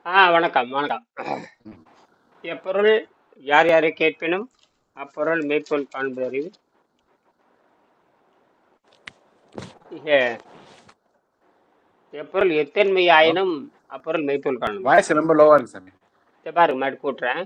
வணக்கம், வணக்கம். ம். எப்பொருள் யார் யாரை கேட்பினும் அப்பொருள் மெய்ப்பொருள் காண்பதறிவு. இக எப்பொருள் எத்தன்மை ஹலோ. ஆயினும் அப்பொருள் மெய்ப்பொருள் காணும். வாய்ஸ் ரொம்ப லோவா இருக்கு சாமி. இத பாருங்க மாடி கூட்டுறேன்.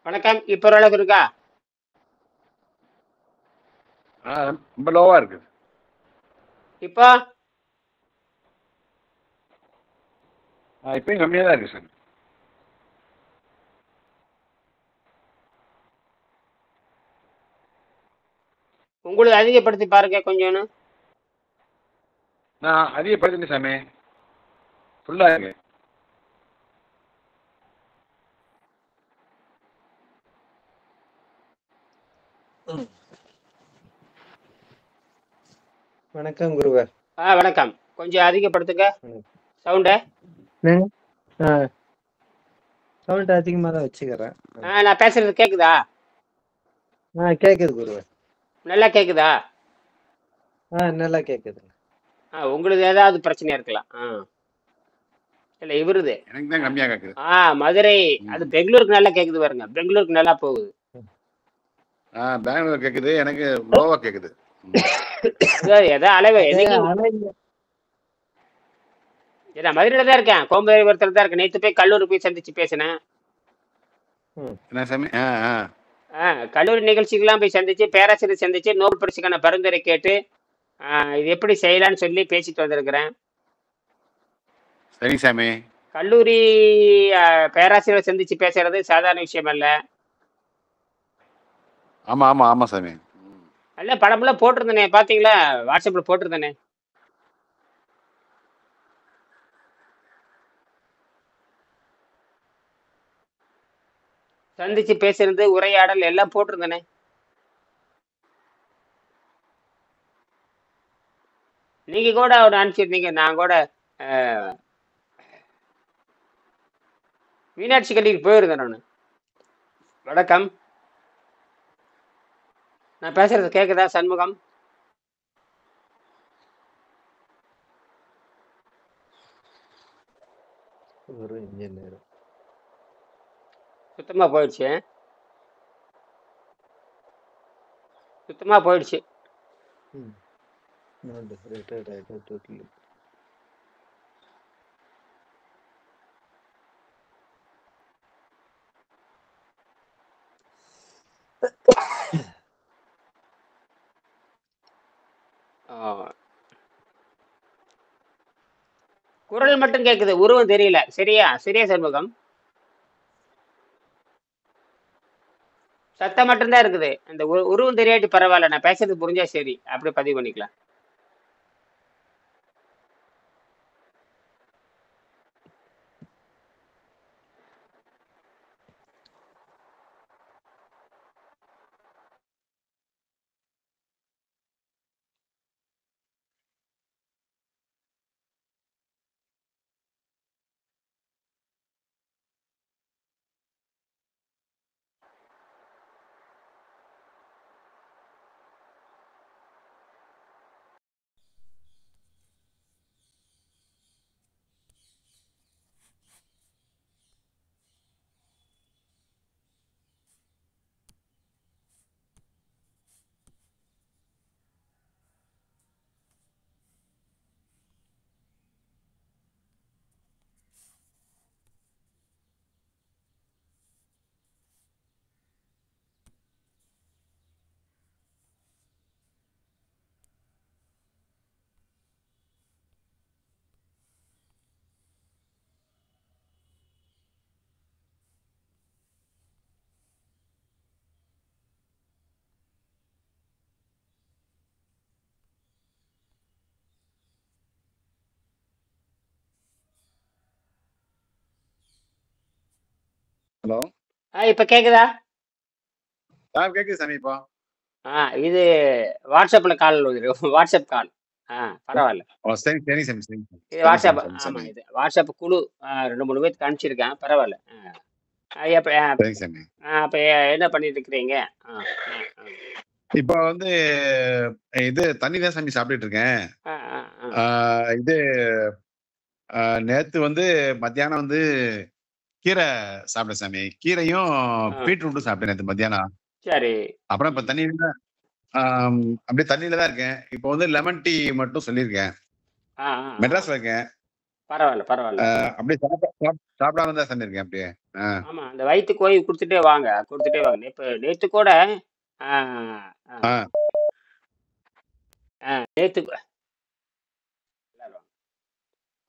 வணக்கம். இப்ப ஓரளவுக்கு இருக்கா? ரொம்ப லோவா இருக்கு. இப்போ இப்பயும் கம்மியா தான் இருக்கு சாமி. உங்களுக்கு அதிகப்படுத்தி பாருங்க கொஞ்சோன்னு. நான் அதிகப்படுத்தினேன் சாமி. ஃபுல்லா இருக்கு. வணக்கம் குருவே. வணக்கம். கொஞ்சம் அதிகப்படுத்துங்க ம். சவுண்ட. என்னங்க? ஆ, சவுண்ட் அதிகமா தான் வச்சுக்கிறேன். நான் பேசுறது கேக்குதா? கேக்குது குருவே. நல்லா கேக்குதா? நல்லா கேக்குதுங்க. உங்களுக்கு ஏதாவது பிரச்சனையா இருக்கலாம். இல்ல இவருது. எனக்கு தான் கம்மியா கேக்குது. மதுரை. அது ம். பெங்களூருக்கு நல்லா கேக்குது பாருங்க. பெங்களூருக்கு நல்லா போகுது. பெங்களூர் கேக்குது, எனக்கு லோவா கேக்குது. ம். அதாவது எதோ அளவு அது என்னைக்கு. அலைங்க. நான் மதுரையில தான் இருக்கேன். கோயம்புத்தூர்ல தான் இருக்கேன். நேத்து போய் கல்லூரி போய் சந்திச்சு பேசினேன். ம். என்ன சாமி? கல்லூரி நிகழ்ச்சிக்கெல்லாம் போய் சந்திச்சு பேராசிரியர் சந்திச்சு நோபல் பரிசுக்கான பரிந்துரை கேட்டு இது எப்படி செய்யலாம்னு சொல்லி பேசிட்டு வந்திருக்கிறேன். சரி சாமி. கல்லூரி பேராசிரியர் சந்திச்சு பேசுறது சாதாரண விஷயம் அல்ல. ஆமா ஆமா ஆமா சாமி. நல்ல படமெல்லாம் போட்டிருந்தேனே, பாத்தீங்களா? வாட்ஸ்அப்ல போட்டிருந்தேனே. சந்திச்சு பேசுறது உரையாடல் எல்லாம் போட்டிருந்தேனே. நீங்க கூட ஒரு அனுப்பிச்சிருந்தீங்க. நான் கூட அஹ், மீனாட்சி கல்விக்கு போயிருந்தேன் நான். வணக்கம். நான் பேசுறது கேக்குதா சண்முகம்? ஒரு இன்ஜினியர். சுத்தமா போயிடுச்சு. சுத்தமா போயிடுச்சு. ம். not retired ஆயிட்டா totally. ஆஹ், குரல் மட்டும் கேக்குது, உருவம் தெரியல. சரியா சரியா சண்முகம்? சத்தம் மட்டும்தான் இருக்குது. அந்த உருவம் தெரியாட்டி பரவாயில்ல. நான் பேசுறது புரிஞ்சா சரி. அப்படியே பதிவு பண்ணிக்கலாம். ஹலோ. இப்ப கேக்குதா? கேக்குது சாமி இப்போ. இது வாட்ஸ்அப்ல கால் வருது. WhatsApp call. பரவாயில்ல. சரி சரி சாமி சரி சாமி. இது சரி வாட்ஸ்அப். சாமி சரி ஆமா, சாமி. இது வாட்ஸ்அப் குழு. 2 3 பேருக்கு அனுப்பிச்சிருக்கேன். பரவாயில்ல. எப்ப சரி சாமி. அப்ப என்ன பண்ணிட்டு இருக்கிறீங்க? ஆ, ஆ, ஆ. இப்போ வந்து இது தண்ணி தான் சாமி சாப்பிட்டுட்டு இருக்கேன். ஆ, ஆ, ஆ. இது நேத்து வந்து மத்தியானம் வந்து கீரை சாப்பிட்டேன் சாமி. கீரையும் ஆ. பீட்ரூட்டும் சாப்பிட்டேன் நேத்து மத்தியானம். சரி. அப்புறம் இப்ப ம். தண்ணியில அப்படியே தண்ணியில தான் இருக்கேன். இப்போ வந்து லெமன் டீ மட்டும் சொல்லியிருக்கேன். ஆ, ஆ, ஆ. மெட்ராஸ்ல இருக்கேன். பரவாயில்ல, பரவாயில்ல. அப்படியே சாப்பிடாம தான் சாமி இருக்கேன் அப்படியே. ஆமா, அந்த வயிற்றுக்கு ஓய்வு கொடுத்துட்டே வாங்க, கொடுத்துட்டே வாங்க. நேத்து கூட ஆ, ஆ, ஆ, நேத்து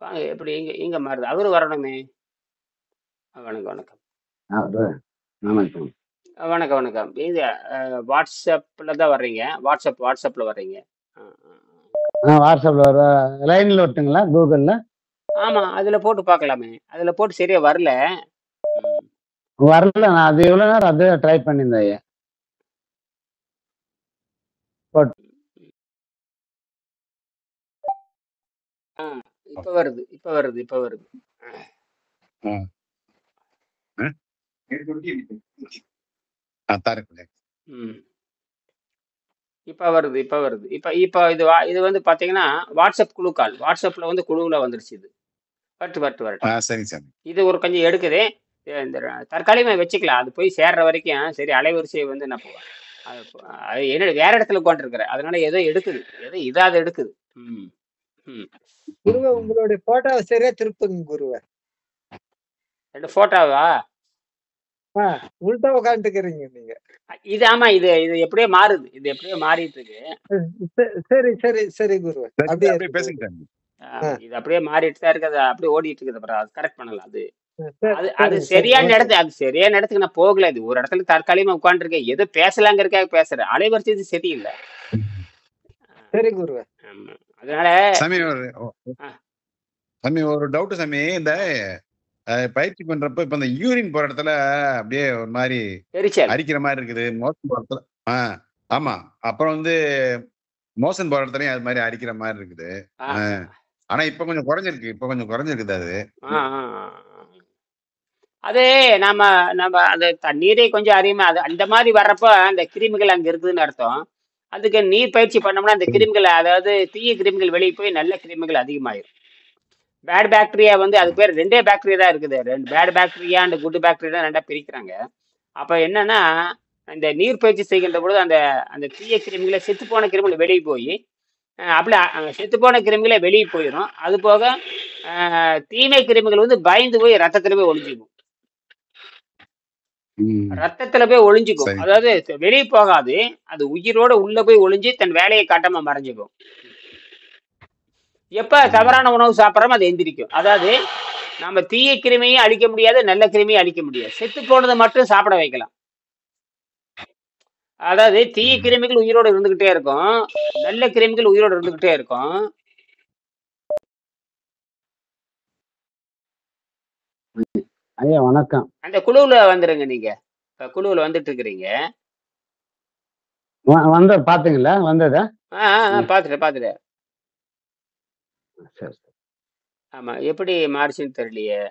வாங்க. எப்படி இங்க இங்க மாறுது? அவரு வரணுமே. வணக்கம், வணக்கம். வணக்கம். வணக்கம், வணக்கம். இது வாட்ஸ்அப்ல தான் வர்றீங்க. வாட்ஸ்அப்ல வர்றீங்க. ஆ, ஆ, ஆ. வாட்ஸ்அப்ல வர லைன்ல விட்டுங்களா கூகுள்ல? ஆமா, அதுல போட்டு பார்க்கலாமே. அதுல போட்டு சரியா வரல. ம். வரல. நான் அது எவ்வளவு நேரம் அதே ட்ரை பண்ணியிருந்தேன் ஐயா. போட்- ஆ, இப்ப வருது, இப்ப வருது, இப்ப வருது. ஆ. தாரேன். ம். இப்ப வருது, இப்ப வருது. இப்ப இப்ப இது வந்து பாத்தீங்கன்னா வாட்ஸ்அப் குழு கால். வாட்ஸ்அப்ல வந்து குழுவுல வந்துருச்சு இது. வரட்டும். சரி சாமி. இது ஒரு கொஞ்சம் எடுக்குது. இந்த தற்காலிகமா வச்சுக்கலாம். அது போய் சேர்ற வரைக்கும் சரி. அலைவரிசையை வந்து நான் அது என்ன வேற இடத்துல உட்காந்துருக்கிறேன். அதனால ஏதோ எடுக்குது. ஏதோ இதாவது எடுக்குது. ம். ம். குருவே உங்களுடைய போட்டோவை சரியா திருப்புங்க குருவே. 2 போட்டோவா? உள்டா உட்காந்துக்கிறீங்க நீங்க. இது ஆமா, இது இது எப்படியோ மாறுது. இது எப்படியோ மாறிட்டு இருக்கு. சரி சரி சரி குருவே. அப்படியே அப்படியே இருக்கு. பேசுங்க சாமி. இது அப்படியே மாறிட்டு தான் இருக்கு. அது அப்படியே ஓடிட்டு இருக்குது. அப்புறம் அது கரெக்ட் பண்ணலாம். அது அது அது சரிங்க, சரியான சரிங்க. இடத்து அது சரியான இடத்துக்கு நான் போகல. இது ஒரு இடத்துல தற்காலிகமா உட்காந்துருக்கேன். ஏதோ பேசலாங்கிறதுக்காக பேசுறேன். அலைவரிசை இது சரியில்லை. சரி குருவே. ஆமா. அதனால சாமி ஆ, சாமி ஒரு டவுட் சாமி. இந்த பயிற்சி பண்றப்ப இப்ப இந்த யூரின் போற இடத்துல அப்படியே ஒரு மாதிரி எரிச்சல். அரிக்கிற மாதிரி இருக்குது. மோசன் போற இடத்துல ஆமா. அப்புறம் வந்து மோசன் போற இடத்துலயும் அது மாதிரி அரிக்கிற மாதிரி இருக்குது. ஆ, ஆனா இப்ப கொஞ்சம் குறைஞ்சிருக்குது அது. ஆ, ஆ, ஆ. அது நம்ம நம்ம அந்த தண்ணீரை கொஞ்சம் அதிகமா அது அந்த மாதிரி வர்றப்போ அந்த கிருமிகள் அங்க இருக்குதுன்னு அர்த்தம். அதுக்கு நீர் பயிற்சி பண்ணோம்னா அந்த கிருமிகள், அதாவது தீய கிருமிகள் வெளியே போய் நல்ல கிருமிகள் அதிகமாயிரும். பேட் பாக்டீரியா வந்து அது பேர் 2 பாக்டீரியா தான் இருக்குது. 2 bad bacteria and good bacteria 2 பிரிக்கிறாங்க. அப்ப என்னன்னா, இந்த நீர் பயிற்சி செய்கின்ற பொழுது அந்த அந்த தீய கிருமிகளை, செத்துப்போன கிருமிகள் வெளியே போய் அப்படி செத்துப்போன கிருமிகளை வெளியே போயிடும். அது போக தீமை கிருமிகள் வந்து பயந்து போய் ரத்தத்துல போய் ஒளிஞ்சுக்கும். ரத்தத்துல போய் ஒளிஞ்சுக்கும். சரி. அதாவது வெளியே போகாது. அது உயிரோட உள்ள போய் ஒளிஞ்சு தன் வேலையை காட்டாம மறைஞ்சுக்கும். எப்ப தவறான உணவு சாப்பிட்றோமோ அது எந்திரிக்கும். அதாவது நம்ம தீய கிருமியும் அழிக்க முடியாது, நல்ல கிருமியும் அழிக்க முடியாது. செத்து போனதை மட்டும் சாப்பிட வைக்கலாம். அதாவது தீய கிருமிகள் உயிரோட இருந்துகிட்டே இருக்கும், நல்ல கிருமிகள் உயிரோட இருந்துகிட்டே இருக்கும். ஐயா வணக்கம். அந்த குழுவுல வந்துருங்க. நீங்க இப்ப குழுவுல வந்துட்டு இருக்கிறீங்க. வந்த பாத்தீங்களா வந்ததா? பாத்துட்டேன். சரி. ஆமா, எப்படி மாறிச்சுன்னு தெரியலையே.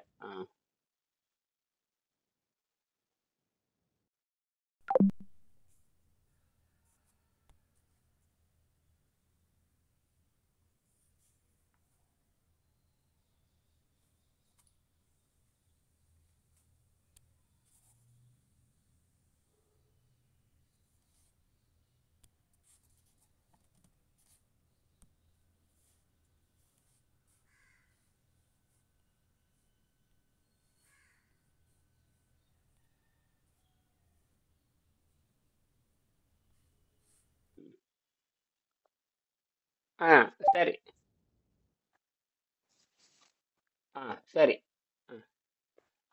சரி. சரி.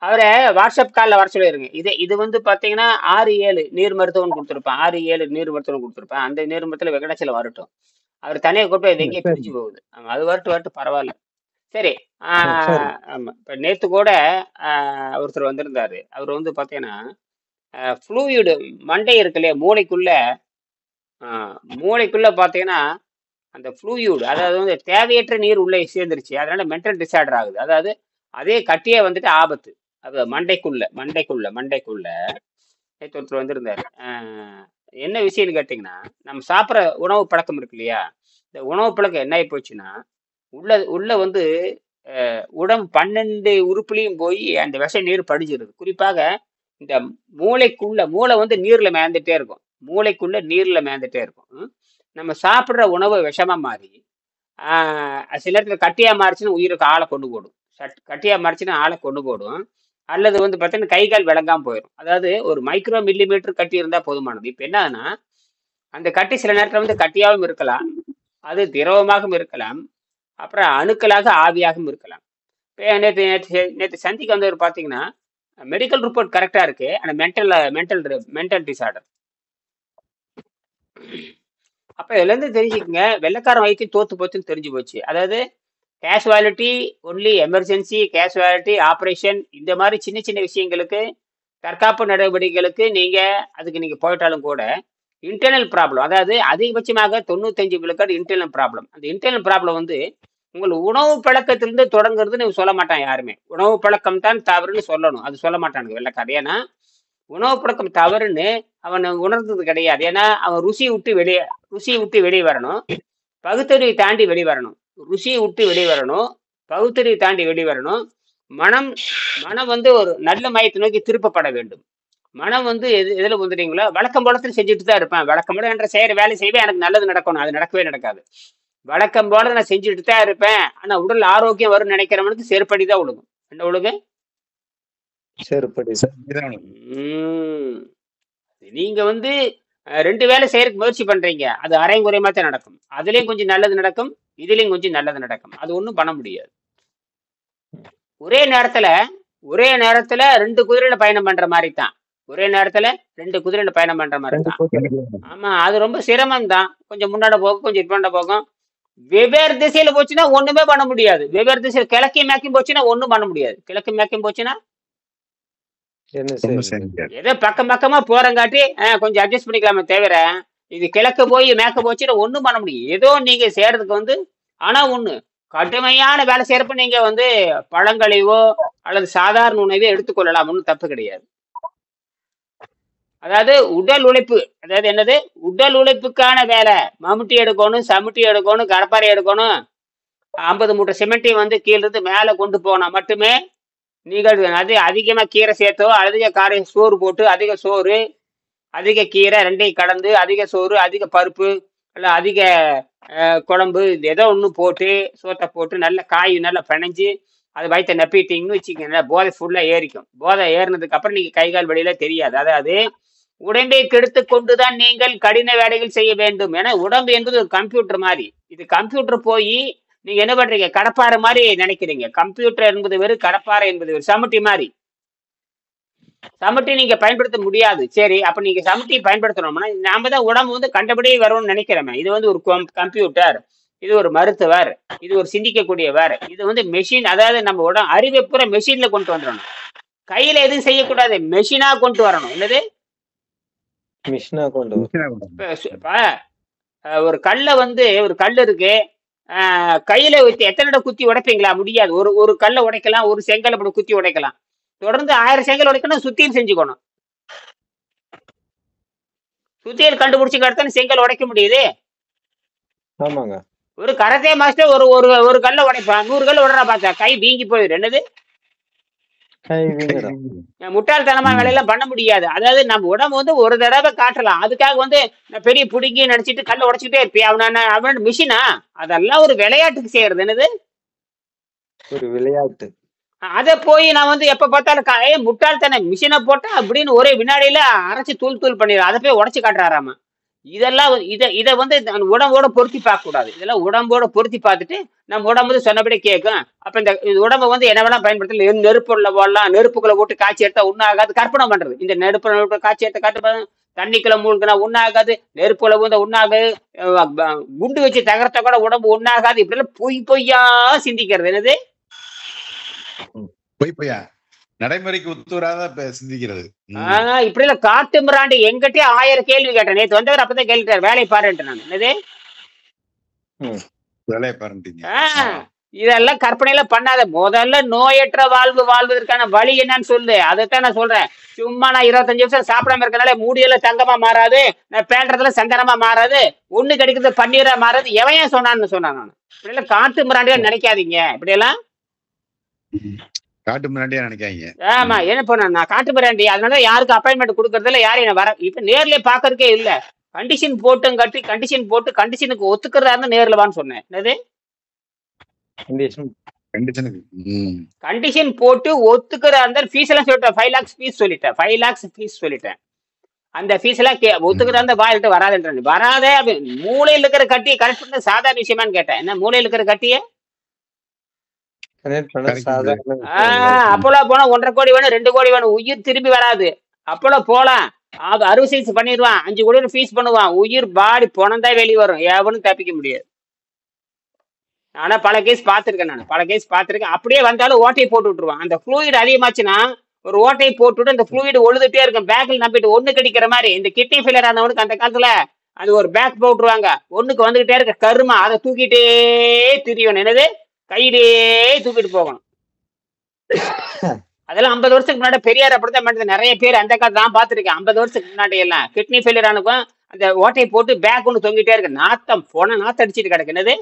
அவரை வாட்ஸ்அப் காலில் வர சொல்லிடுங்க. இது வந்து பார்த்தீங்கன்னா 6-7 நீர் மருத்துவம் கொடுத்துருப்பேன். 6-7 நீர் மருத்துவம் கொடுத்துருப்பேன். அந்த நீர் மருத்துவத்தில் வெங்கடாச்சலம் வரட்டும். அவர் தனியாக கூப்பிட்டு இது எங்கேயும் சரி பிரிஞ்சு போகுது. அது வரட்டும் பரவாயில்ல. சரி. சரி ஆமா. இப்ப நேத்து கூட ஒருத்தர் வந்திருந்தாரு. அவர் வந்து பார்த்தீங்கன்னா, ஃப்ளூயிடு மண்டை இருக்கு இல்லையா? ஆ மூளைக்குள்ள பார்த்தீங்கன்னா, அந்த ஃப்ளூயிட் அதாவது வந்து தேவையற்ற நீர் உள்ளே சேர்ந்துருச்சு. அதனால மென்டல் டிஸார்டர் ஆகுது. அதாவது அதே கட்டியே வந்துட்டு ஆபத்து. அது மண்டைக்குள்ள நேத்து ஒருத்தர் வந்திருந்தாரு. என்ன விஷயம்னு கேட்டிங்கன்னா, நம்ம சாப்பிட்ற உணவு பழக்கம் இருக்கு இல்லையா? இந்த உணவு பழக்கம் என்ன ஆயி போச்சுன்னா, உள்ள உள்ள வந்து உடம்பு 12 உறுப்புலயும் போய் அந்த விஷ நீர் படிஞ்சிருது. குறிப்பாக இந்த மூளை வந்து நீர்ல மேந்துட்டே இருக்கும். மூளைக்குள்ள நீர்ல மேந்துட்டே இருக்கும். நம்ம சாப்பிடுற உணவு விஷமா மாறி, சில இடத்துல கட்டியா மாறிச்சுன்னா உயிருக்கு ஆளை கொண்டு போடும். கட்டியா மாறிச்சுன்னா ஆளை கொண்டு போடும். அல்லது வந்து பார்த்தீங்கன்னா கை கால் விளங்காம போயிடும். அதாவது ஒரு மைக்ரோ மில்லிமீட்டர் கட்டி இருந்தா போதுமானது. இப்ப என்னன்னா, அந்த கட்டி சில நேரத்துல வந்து கட்டியாகவும் இருக்கலாம், அது திரவமாகவும் இருக்கலாம், அப்புறம் அணுக்களாக ஆவியாகவும் இருக்கலாம். இப்போ நேற்று நேற்று நேற்று சந்திக்கு வந்தவர் பார்த்தீங்கன்னா, மெடிக்கல் ரிப்போர்ட் கரெக்டா இருக்கு, ஆனா மென்டல் டிசார்டர். அப்ப இதுல இருந்து தெரிஞ்சுக்கங்க, வெள்ளைக்காரன் வைத்தியம் தோத்து போச்சுன்னு தெரிஞ்சு போச்சு. அதாவது casualty only emergency, casualty operation, இந்த மாதிரி சின்ன சின்ன விஷயங்களுக்கு, தற்காப்பு நடவடிக்கைகளுக்கு அதுக்கு நீங்க போயிட்டாலும் கூட இன்டர்னல் ப்ராப்ளம், அதாவது அதிகபட்சமாக 95% இன்டர்னல் ப்ராப்ளம். அந்த இன்டர்னல் ப்ராப்ளம் வந்து உங்கள் உணவு பழக்கத்திலிருந்து தொடங்குறதுன்னு சொல்ல மாட்டான் யாருமே. உணவு பழக்கம் தான் தவறுன்னு சொல்லணும், அது சொல்ல மாட்டானுங்க வெள்ளைக்காரன். ஏன்னா உணவு பழக்கம் தவறுன்னு அவன் உணர்ந்தது கிடையாது. ஏன்னா அவன் ருசியை விட்டு வெளியே வரணும், பகுத்தறிவை தாண்டி வெளிவரணும். ருசியை விட்டு வெளிவரணும், பகுத்தறிவை தாண்டி வெளிவரணும். மனம் வந்து ஒரு நல்ல மயத்தை நோக்கி திருப்பப்பட வேண்டும். மனம் வந்து எதுல வந்துட்டீங்களோ, வழக்கம் போலத்தில் செஞ்சுட்டு தான் இருப்பேன். வழக்கம் போல என்ற செய்யற வேலை செய்வேன், எனக்கு நல்லது நடக்கணும், அது நடக்கவே நடக்காது. வழக்கம் போல நான் செஞ்சுட்டு தான் இருப்பேன், ஆனா உடல் ஆரோக்கியம் வரும்னு நினைக்கிறவனுக்கு செருப்படி தான் விழுகும். என்ன விழுகு? செருப்படி. நீங்க வந்து 2 வேலை செய்யறதுக்கு முயற்சி பண்றீங்க, அது அரைங்குறையமா தான் நடக்கும். அதுலயும் கொஞ்சம் நல்லது நடக்கும், இதுலயும் கொஞ்சம் நல்லது நடக்கும். அது ஒண்ணும் பண்ண முடியாது. ஒரே நேரத்துல 2 குதிரையில பயணம் பண்ற மாதிரி தான். ஒரே நேரத்துல 2 குதிரையில பயணம் பண்ற மாதிரி தான். ஆமா, அது ரொம்ப சிரமம் தான். கொஞ்சம் முன்னாடி போகும், கொஞ்சம் பின்னாடி போகும். வெவ்வேறு திசையில போச்சுன்னா ஒண்ணுமே பண்ண முடியாது. வெவ்வேறு திசையில கிழக்கு மேற்கும் போச்சுன்னா ஒண்ணும் பண்ண முடியாது. கிழக்கு மேற்கும் போச்சுன்னா ஏதோ பக்கமா போறங்காட்டி கொஞ்சம் அட்ஜஸ்ட் பண்ணிக்கலாமே தவிர, இது கிழக்கு போய் மேற்க போச்சுன்னா ஒண்ணும் பண்ண முடியும். ஏதோ நீங்க செய்யறதுக்கு வந்து, ஆனா ஒண்ணு கடுமையான வேலை செய்யறப்ப நீங்க வந்து பழங்களைவோ அல்லது சாதாரண உணவையோ எடுத்துக்கொள்ளலாம், ஒன்றும் தப்பு கிடையாது. அதாவது உடல் உழைப்பு, அதாவது என்னது, உடல் உழைப்புக்கான வேலை. மம்முட்டி எடுக்கணும், சமுட்டி எடுக்கணும், கடப்பாறை எடுக்கணும், 50 மூட்டை சிமெண்ட்டையும் வந்து கீழே இருந்து மேலே கொண்டு போனா மட்டுமே நீங்கள் அது அதிகமா கீரை சேர்த்தோ, அதிக காரை சோறு போட்டு, அதிக சோறு அதிக கீரை ரெண்டையும் கலந்து, அதிக சோறு அதிக பருப்பு அல்ல அதிக குழம்பு, ஏதோ ஒன்று போட்டு சோத்தை போட்டு நல்ல காய் நல்லா பிணைஞ்சு அது வயிற்ற நப்பிட்டீங்கன்னு வச்சுக்கோங்க, போதை ஃபுல்லாக ஏறிக்கும். போதை ஏறினதுக்கு அப்புறம் நீங்க கை கால் வெளியில தெரியாது. அதாவது உடம்பை கெடுத்து கொண்டுதான் நீங்கள் கடின வேலைகள் செய்ய வேண்டும். ஏன்னா உடம்பு என்பது ஒரு கம்ப்யூட்டர் மாதிரி. இது கம்ப்யூட்டர் போய் நீங்க என்ன பண்றீங்க, கடப்பாறை மாதிரி நினைக்கிறீங்க. கம்ப்யூட்டர் என்பது வேறு, கடப்பாறை என்பது வேறு. சமுட்டி மாதிரி. சமுட்டி நீங்க பயன்படுத்த முடியாது. சரி, அப்ப நீங்க சமுட்டி பயன்படுத்தணும்னா நாம தான் உடம்பு வந்து கண்டபடி வரும்னு நினைக்கிறோமே. இது வந்து ஒரு கம்ப்யூட்டர், இது ஒரு மருத்துவர், இது ஒரு சிந்திக்கக்கூடியவர், இது வந்து மெஷின். அதாவது நம்ம உடம்பு அறிவை பூரா மெஷின்ல கொண்டு வந்துடணும். கையில எதுவும் செய்யக்கூடாது, மெஷினா கொண்டு வரணும். என்னது மிஷினா கொண்டு ஒரு கல் இருக்கு, கையில வச்சு எத்தனை குத்தி உடைப்பீங்களா? முடியாது. ஒரு கல்லை உடைக்கலாம், ஒரு செங்கல் அப்படி குத்தி உடைக்கலாம். தொடர்ந்து 1000 செங்கல் உடைக்கணும், சுத்தியில் செஞ்சுக்கணும். சுத்தியல் கண்டுபிடிச்சு கடத்தான செங்கல் உடைக்க முடியுது. ஆமாங்க. ஒரு கராத்தே மாஸ்டர் ஒரு கல்லை உடைப்பான், 100 கல் உடறா பார்த்தா கை வீங்கி போயிடும். என்னது முட்டாள்தனமா வேலையெல்லாம் பண்ண முடியாது. அதாவது நம்ம உடம்பு வந்து ஒரு தடவை காட்டலாம், அதுக்காக வந்து பெரிய புடுங்கி நினைச்சிட்டு கல்ல உடைச்சுக்கிட்டே இருப்பேன். அவன் மிஷினா? அதெல்லாம் ஒரு விளையாட்டுக்கு செய்யறது. என்னது ஒரு விளையாட்டு. அதை போய் நான் வந்து எப்ப பார்த்தாலும் முட்டாள்தனம், மிஷினை போட்டா அப்படின்னு ஒரே வினாடியில அரைச்சு தூள் பண்ணிடுறேன். அதை போய் உடைச்சு காட்டுறாராமா. இதெல்லாம் இதை வந்து உடம்போட பொருத்தி பார்க்க கூடாது. இதெல்லாம் உடம்போட பொருத்தி பார்த்துட்டு நம்ம உடம்பு சொன்னபடி கேட்கும். அப்ப இந்த உடம்பை வந்து என்ன வேணா பயன்படுத்தல. நெருப்புல போடலாம், நெருப்புக்குள்ள போட்டு காய்ச்சி எடுத்தா ஒன்றும் ஆகாது. கற்பனை பண்றது, இந்த நெருப்பு காய்ச்சி எடுத்த தண்ணிக்குள்ள மூழ்கினா ஒண்ணாகாது, நெருப்புல ஊந்த ஒண்ணாகாது, குண்டு வச்சு தகர்த்த கூட உடம்பு ஒண்ணாகாது. இப்படி எல்லாம் பொய்யா சிந்திக்கிறது என்னது? பொய்யா நடைமுறைக்கு ஒத்துவராத சிந்திக்கிறது. இப்படி எல்லாம் காட்டு மிராண்டி. எங்கிட்டே 1000 கேள்வி கேட்டேன். நேத்து வந்தவர் அப்பதான் கேள்விட்டார், வேலையை பாருன்ட்டு. நான் என்னது வேலையை பாருntீங்க? இதெல்லாம் கற்பனையில பண்ணாத. முதல்ல நோயற்ற வாழ்வு வாழ்வதற்கான வழி என்னன்னு சொல்லு. அதைத்தான் நான் சொல்றேன். சும்மா நான் 25 வருஷம் சாப்பிடாம இருக்கனால மூடியெல்லாம் தங்கமா மாறாது, நான் பேண்டறதுல சந்தனமா மாறாது, ஒண்ணு கிடைக்கிறது பன்னீரா மாறாது. எவன் சொன்னான்னு சொன்னான். நான் இப்படி எல்லாம் காட்டு மிராண்டியா நினைக்காதீங்க. இப்படி எல்லாம் காட்டு மிராண்டியா நினைக்காதீங்க. ஆமா, என்ன பண்ண நான் காட்டு மிராண்டி. அதனால யாருக்கு அப்பாயின்மெண்ட் கொடுக்கறதுல யாரும் என்ன வர இப்ப நேர்ல பாக்குறதுக்கே இல்ல. கண்டிஷன் போட்டும் கட்டி கண்டிஷன் போட்டு கண்டிஷனுக்கு ஒத்துக்கிறதா இருந்தா நேர்ல வான்னு சொன்னேன். என்னது கண்டிஷன் போட்டு ஒத்துக்கிறதா இருந்தா ஃபீஸ் எல்லாம் சொல்லிட்டேன். 5 lakhs ஃபீஸ் சொல்லிட்டேன். 5 lakhs ஃபீஸ் சொல்லிட்டேன். அந்த ஃபீஸ் எல்லாம் ஒத்துக்கிறதா இருந்தா வாயிட்டு வராதுன்ற வராதே. மூளையில் இருக்கிற கட்டியை கரெக்ட் பண்ண சாதாரண விஷயமான்னு கேட்டேன். என்ன மூளையில் இருக்கிற கட்டிய அப்போலா போனா 1.5 கோடி வேணும், 2 கோடி வேணும், உயிர் திரும்பி வராது. அப்போலா போலாம், அது அறுவை சிகிச்சை பண்ணிடுவான், 5 கோடி ஃபீஸ் பண்ணுவான், உயிர் பாடி போனதான் வெளியே வரும், எவனும் தப்பிக்க முடியாது. ஆனா பல கேஸ் பார்த்திருக்கேன். நான் பல கேஸ் பார்த்திருக்கேன். அப்படியே வந்தாலும் ஓட்டையை போட்டு விட்டுருவான். அந்த ஃப்ளூயிட் அதிகமாச்சுன்னா ஒரு ஓட்டையை போட்டுவிட்டு அந்த ஃப்ளூயிட் ஒழுதுட்டே இருக்கும். பேக்கில் நம்பிட்டு ஒண்ணு கிடைக்கிற மாதிரி. இந்த கிட்னி ஃபெயிலியர் ஆனவனுக்கு அந்த காலத்துல அது ஒரு பேக் போட்டுருவாங்க. ஒண்ணுக்கு வந்துகிட்டே இருக்க கருமா, அதை தூக்கிட்டே திரியணும். என்னது கையிலே தூக்கிட்டு போகணும். அதெல்லாம் 50 வருஷத்துக்கு முன்னாடி பெரியார் அப்படித்தான் பண்ணது. நிறைய பேர் அந்த காலத்துல நான் பார்த்திருக்கேன். 50 வருஷத்துக்கு முன்னாடி எல்லாம் கிட்னி ஃபெயிலியர் ஆனக்கும் அந்த ஓட்டையை போட்டு பேக் ஒண்ணு தொங்கிட்டே இருக்கு. நாத்தம் போன நாத்தம் அடிச்சுட்டு கிடக்கு. என்னது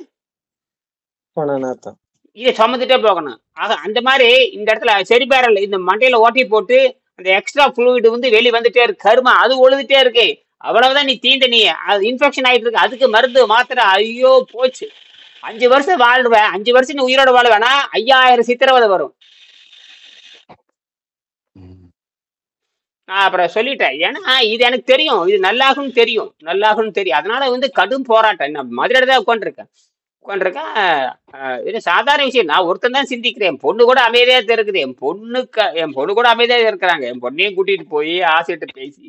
இதை சுமந்துட்டே போகணும். ஆக அந்த மாதிரி இந்த இடத்துல செரிபேரல் இந்த மண்டையில ஓட்டையை போட்டு அந்த எக்ஸ்ட்ரா ஃப்ளூயிட் வந்து வெளியே வந்துட்டே இருக்கு. கருமா அது ஒழுதுட்டே இருக்கு. அவ்வளவுதான். நீ தீண்ட நீ அது இன்ஃபெக்ஷன் ஆயிட்டு இருக்கு. அதுக்கு மருந்து மாத்திரை. ஐயோ போச்சு. 5 வருஷம் வாழ்வேன். 5 வருஷம் நீ உயிரோட வாழ்வேனா 5000 சித்திரவதை வரும். நான் அப்புறம் சொல்லிட்டேன். ஏன்னா இது எனக்கு தெரியும், இது நல்லாகும் தெரியும், நல்லாகும் தெரியும். அதனால வந்து கடும் போராட்டம். நான் மதுரையில தான் உட்காந்துருக்கேன். இது சாதாரண விஷயம். நான் ஒருத்தன் தான் சிந்திக்கிறேன். என் பொண்ணு கூட அமைதியா இருக்குது. என் பொண்ணு கூட அமைதியா இருக்கிறாங்க. என் பொண்ணையும் கூட்டிட்டு போய் ஆசிட்டு பேசி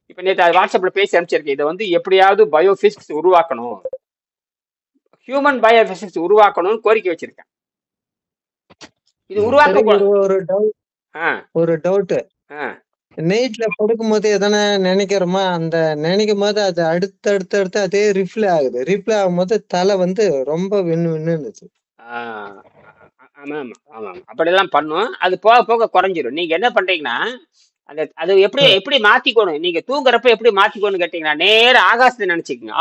இப்ப நேற்று வாட்ஸ்அப்ல பேசி அனுப்பிச்சிருக்கேன். இதை வந்து எப்படியாவது பயோபிசிக்ஸ் உருவாக்கணும், ஹியூமன் பயோபிசிக்ஸ் உருவாக்கணும்னு கோரிக்கை வச்சிருக்கேன். இது உருவாக்க ஒரு டவுட். நைட்ல படுக்கும் போது எதனா நினைக்கிறோமா, அந்த நினைக்கும் போது அது அடுத்து அதே ரிப்ளை ஆகுது. ரிப்ளை ஆகும் போது தலை வந்து ரொம்ப விண்ணுச்சு. ஆமா ஆமா ஆமா, அப்படியெல்லாம் பண்ணும். அது போக போக குறைஞ்சிடும். நீங்க என்ன பண்றீங்கன்னா அது எப்படி மாத்திக்கணும். நீங்க தூங்குறப்ப எப்படி மாத்திக்கணும்னு கேட்டீங்கன்னா நேர ஆகாசத்தை நினைச்சுக்கோங்க.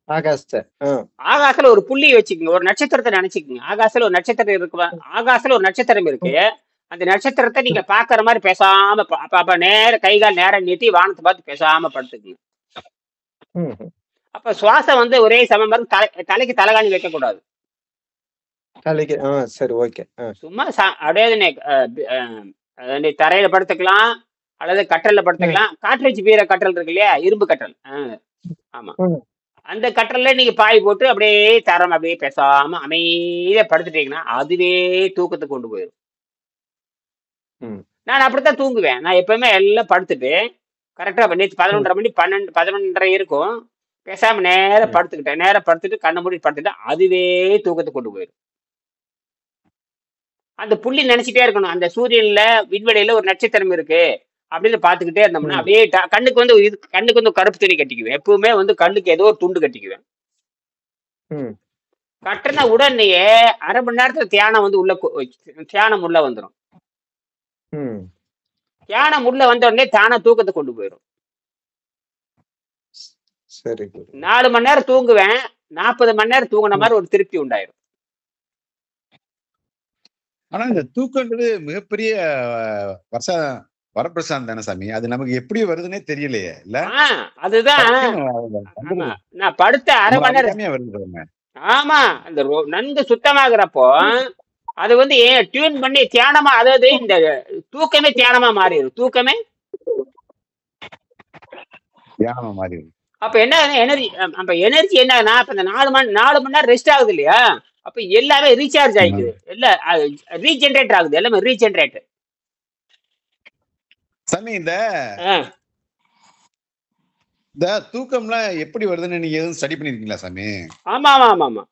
ஆகாசத்துல ஒரு புள்ளி வச்சுக்கோங்க, ஒரு நட்சத்திரத்தை நினைச்சுக்கோங்க. ஆகாசத்துல ஒரு நட்சத்திரம் இருக்கு. ஆகாசத்துல ஒரு நட்சத்திரம் இருக்கு. அந்த நட்சத்திரத்தை நீங்க பாக்குற மாதிரி பேசாம அப்ப நேர கைகால் நேரம் நீட்டி வானத்தை பார்த்து பேசாம படுத்துக்குங்க. அப்ப சுவாசம் வந்து ஒரே சமம் மாதிரி தலைக்கு தலைகாணி வைக்க கூடாது. சும்மா அப்படியே தரையில படுத்துக்கலாம் அல்லது கட்டல்ல படுத்துக்கலாம். காற்றேஜ் பீர கட்டல் இருக்கு இல்லையா, இரும்பு கட்டல். ஆமா, அந்த கட்டல்ல நீங்க பாய் போட்டு அப்படியே தரம் அப்படியே பேசாம அமைதியா படுத்துட்டீங்கன்னா அதுவே தூக்கத்துக்கு கொண்டு போயிடும். நான் அப்படித்தான் தூங்குவேன். நான் எப்பவுமே எல்லாம் படுத்துட்டு கரெக்டா 11:30 மணி 11:30 இருக்கும். பேசாம நேரம் படுத்துட்டு கண்ணை மூடி படுத்துட்டு அதுவே தூக்கத்தை கொண்டு போயிடும். அந்த புள்ளி நினைச்சிட்டே இருக்கணும். அந்த சூரியன்ல விண்வெளியில ஒரு நட்சத்திரம் இருக்கு அப்படின்னு பாத்துக்கிட்டே இருந்தோம்னா அப்படியே கண்ணுக்கு வந்து கருப்பு துணி கட்டிக்குவேன். எப்பவுமே வந்து கண்ணுக்கு ஏதோ ஒரு துண்டு கட்டிக்குவேன். கட்டின உடனேயே அரை மணி நேரத்துல தியானம் உள்ள வந்துடும். தியானம் உள்ள வந்த உடனே தானா தூக்கத்தை கொண்டு போயிடும். 4 மணி நேரம் தூங்குவேன். 40 மணி நேரம் தூங்கின மாதிரி ஒரு திருப்தி உண்டாயிரும். ஆனா இந்த தூக்கன்றது மிகப்பெரிய வரப்பிரசாதம் தானே சாமி. அது நமக்கு எப்படி வருதுன்னே தெரியலையே. இல்ல அதுதான் நான் படுத்த அரை மணி நேரம் வருது. ஆமா, அந்த நன்கு சுத்தமாகறப்போ அது வந்து டியூன் பண்ணி தியானமா, அதாவது இந்த தூக்கமே தியானமா மாறிடும். தூக்கமே தியானமா மாறிடும். அப்ப என்ன எனர்ஜி என்னன்னா, இப்ப இந்த 4 மணி நேரம் ரெஸ்ட் ஆகுது இல்லையா, அப்ப எல்லாமே ரீசார்ஜ் ஆயிக்குது. எல்லாம் ரீஜெனரேட் ஆகுது. எல்லாமே ரீஜெனரேட். சாமி இந்த இந்த தூக்கம்லாம் எப்படி வருதுன்னு நீங்க எதுவும் ஸ்டடி பண்ணிருக்கீங்களா சாமி? ஆமா ஆமா ஆமா ஆமா.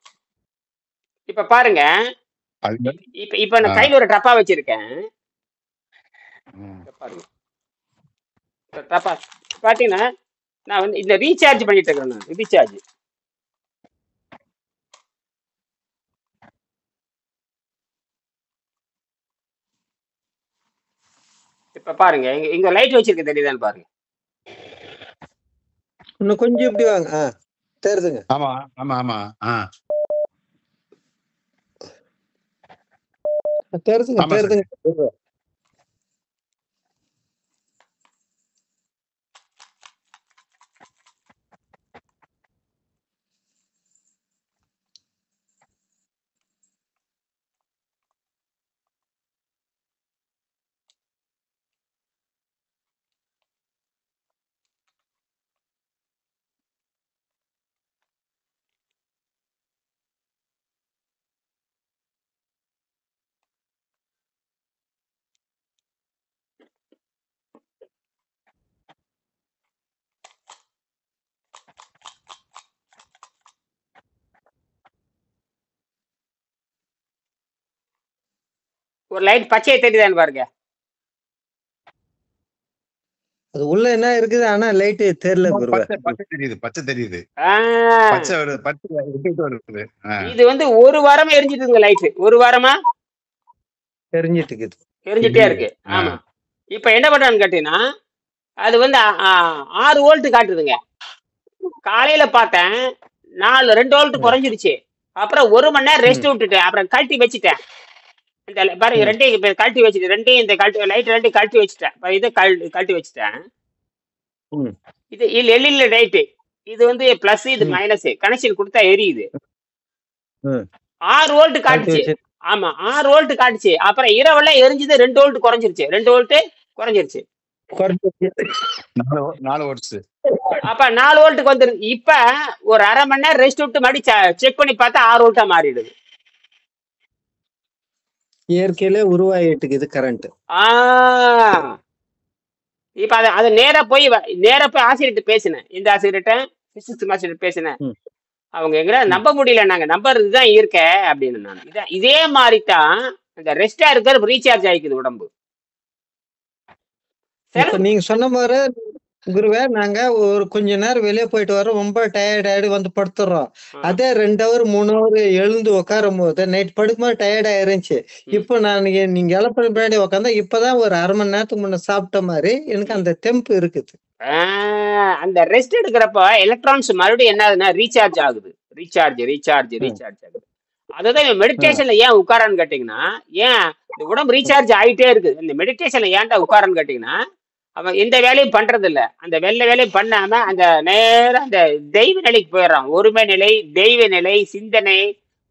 இப்ப பாருங்க, அது இப்ப நான் கையில ஒரு டப்பா வச்சிருக்கேன். பாருங்க, டப்பா பாத்தீங்கன்னா நான் வந்து இந்த ரீசார்ஜ் பண்ணிட்டு இருக்கிறேன். நான் ரீசார்ஜ் இப்ப பாருங்க, இங்க லைட் வச்சிருக்க தெரியுதான்னு பாருங்க. இன்னும் கொஞ்சம் இப்படி வாங்க. தெரியுதுங்க. ஆமா ஆமா ஆமா. தெரியுதுங்க ஆமா சார். தெரியுதுங்க. ஒரு லைட் பச்சையை தெரியுதான்னு பாருங்க. அது உள்ள என்ன இருக்குது, ஆனா லைட் தெரியல குருவே. பச்சை தெரியுது, பச்சை தெரியுது. ஆ, பச்சை வருது, பச்சை வருது. இது வந்து ஒரு வாரமா எரிஞ்சிட்டு லைட். ஒரு வாரமா தெரிஞ்சிட்டு இருக்குது, எரிஞ்சிட்டே இருக்கு. ஆமா. இப்ப என்ன பண்றான்னு கேட்டீங்கன்னா, அது வந்து 6 வோல்ட் காட்டுதுங்க. காலையில பார்த்தேன் 2 வோல்ட் குறைஞ்சிருச்சு. அப்புறம் 1 மணி நேரம் ரெஸ்ட் விட்டுட்டேன். அப்புறம் கழட்டி வச்சுட்டேன். இந்த பாருங்க, ரெண்டையும் இப்ப கழட்டி வச்சுட்டு, ரெண்டையும் இந்த கழட்டி லைட் ரெண்டையும் கழட்டி வச்சுட்டேன். இதை கழட்டி வச்சுட்டேன். இது எல்இடி லைட். இது வந்து பிளஸ், இது மைனஸ். கனெக்ஷன் கொடுத்தா எரியுது. 6 வோல்ட் காட்டுச்சு. ஆமா, 6 வோல்ட் காட்டுச்சு. அப்புறம் இரவெல்லாம் எரிஞ்சது 2 வோல்ட் குறைஞ்சிருச்சு. 2 வோல்ட் குறைஞ்சிருச்சு. 4 வோல்ட்ஸ். அப்ப 4 வோல்ட்டுக்கு வந்துருது. இப்ப ஒரு அரை மணி நேரம் ரெஸ்ட் விட்டு மறுபடியும் செக் பண்ணி பார்த்தா 6 வோல்ட்டா மாறிடுது. இயற்கையிலே உருவாகிட்டு இது கரண்ட். இப்ப அது நேரா போய் ஆசிரியர்கிட்ட பேசினேன். இந்த ஆசிரியர்கிட்ட பிசிக்ஸ் மாஸ்டர் பேசினேன். அவங்க எங்களை நம்ப முடியல, நாங்க நம்புறது தான் இருக்க அப்படின்னு. நான் இதே மாதிரி தான் இந்த ரெஸ்டா இருக்கிற ரீசார்ஜ் ஆயிக்குது உடம்பு. நீங்க சொன்ன மாதிரி குருவே, நாங்க ஒரு கொஞ்ச நேரம் வெளியே போயிட்டு வரோம், ரொம்ப டயர்ட் ஆயிடு வந்து படுத்துறோம். அதே 2 ஹவர் 3 ஹவர் எழுந்து உட்காரும் போது நைட் படுக்கும்போது டயர்ட் ஆயிருந்துச்சு. இப்போ நான் நீங்க எழப்ப பின்னாடி உட்காந்தா இப்பதான் ஒரு அரை மணி நேரத்துக்கு முன்ன சாப்பிட்ட மாதிரி எனக்கு அந்த தெம்பு இருக்குது. அந்த ரெஸ்ட் எடுக்கிறப்ப எலக்ட்ரான்ஸ் மறுபடியும் என்ன ஆகுதுன்னா ரீசார்ஜ் ஆகுது. ரீசார்ஜ் ஆகுது. அதுதான் மெடிடேஷன்ல ஏன் உட்காரான்னு கேட்டீங்கன்னா, ஏன் இந்த உடம்பு ரீசார்ஜ் ஆகிட்டே இருக்குது. இந்த மெடிடேஷன்ல ஏன்டா உட்காரான்னு கேட்டீங்கன்னா, அவன் எந்த வேலையும் பண்றது இல்ல. அந்த வேலையும் பண்ணாம அந்த நேரம் அந்த தெய்வ நிலைக்கு போயிடுறான். ஒருமை நிலை, தெய்வ நிலை, சிந்தனை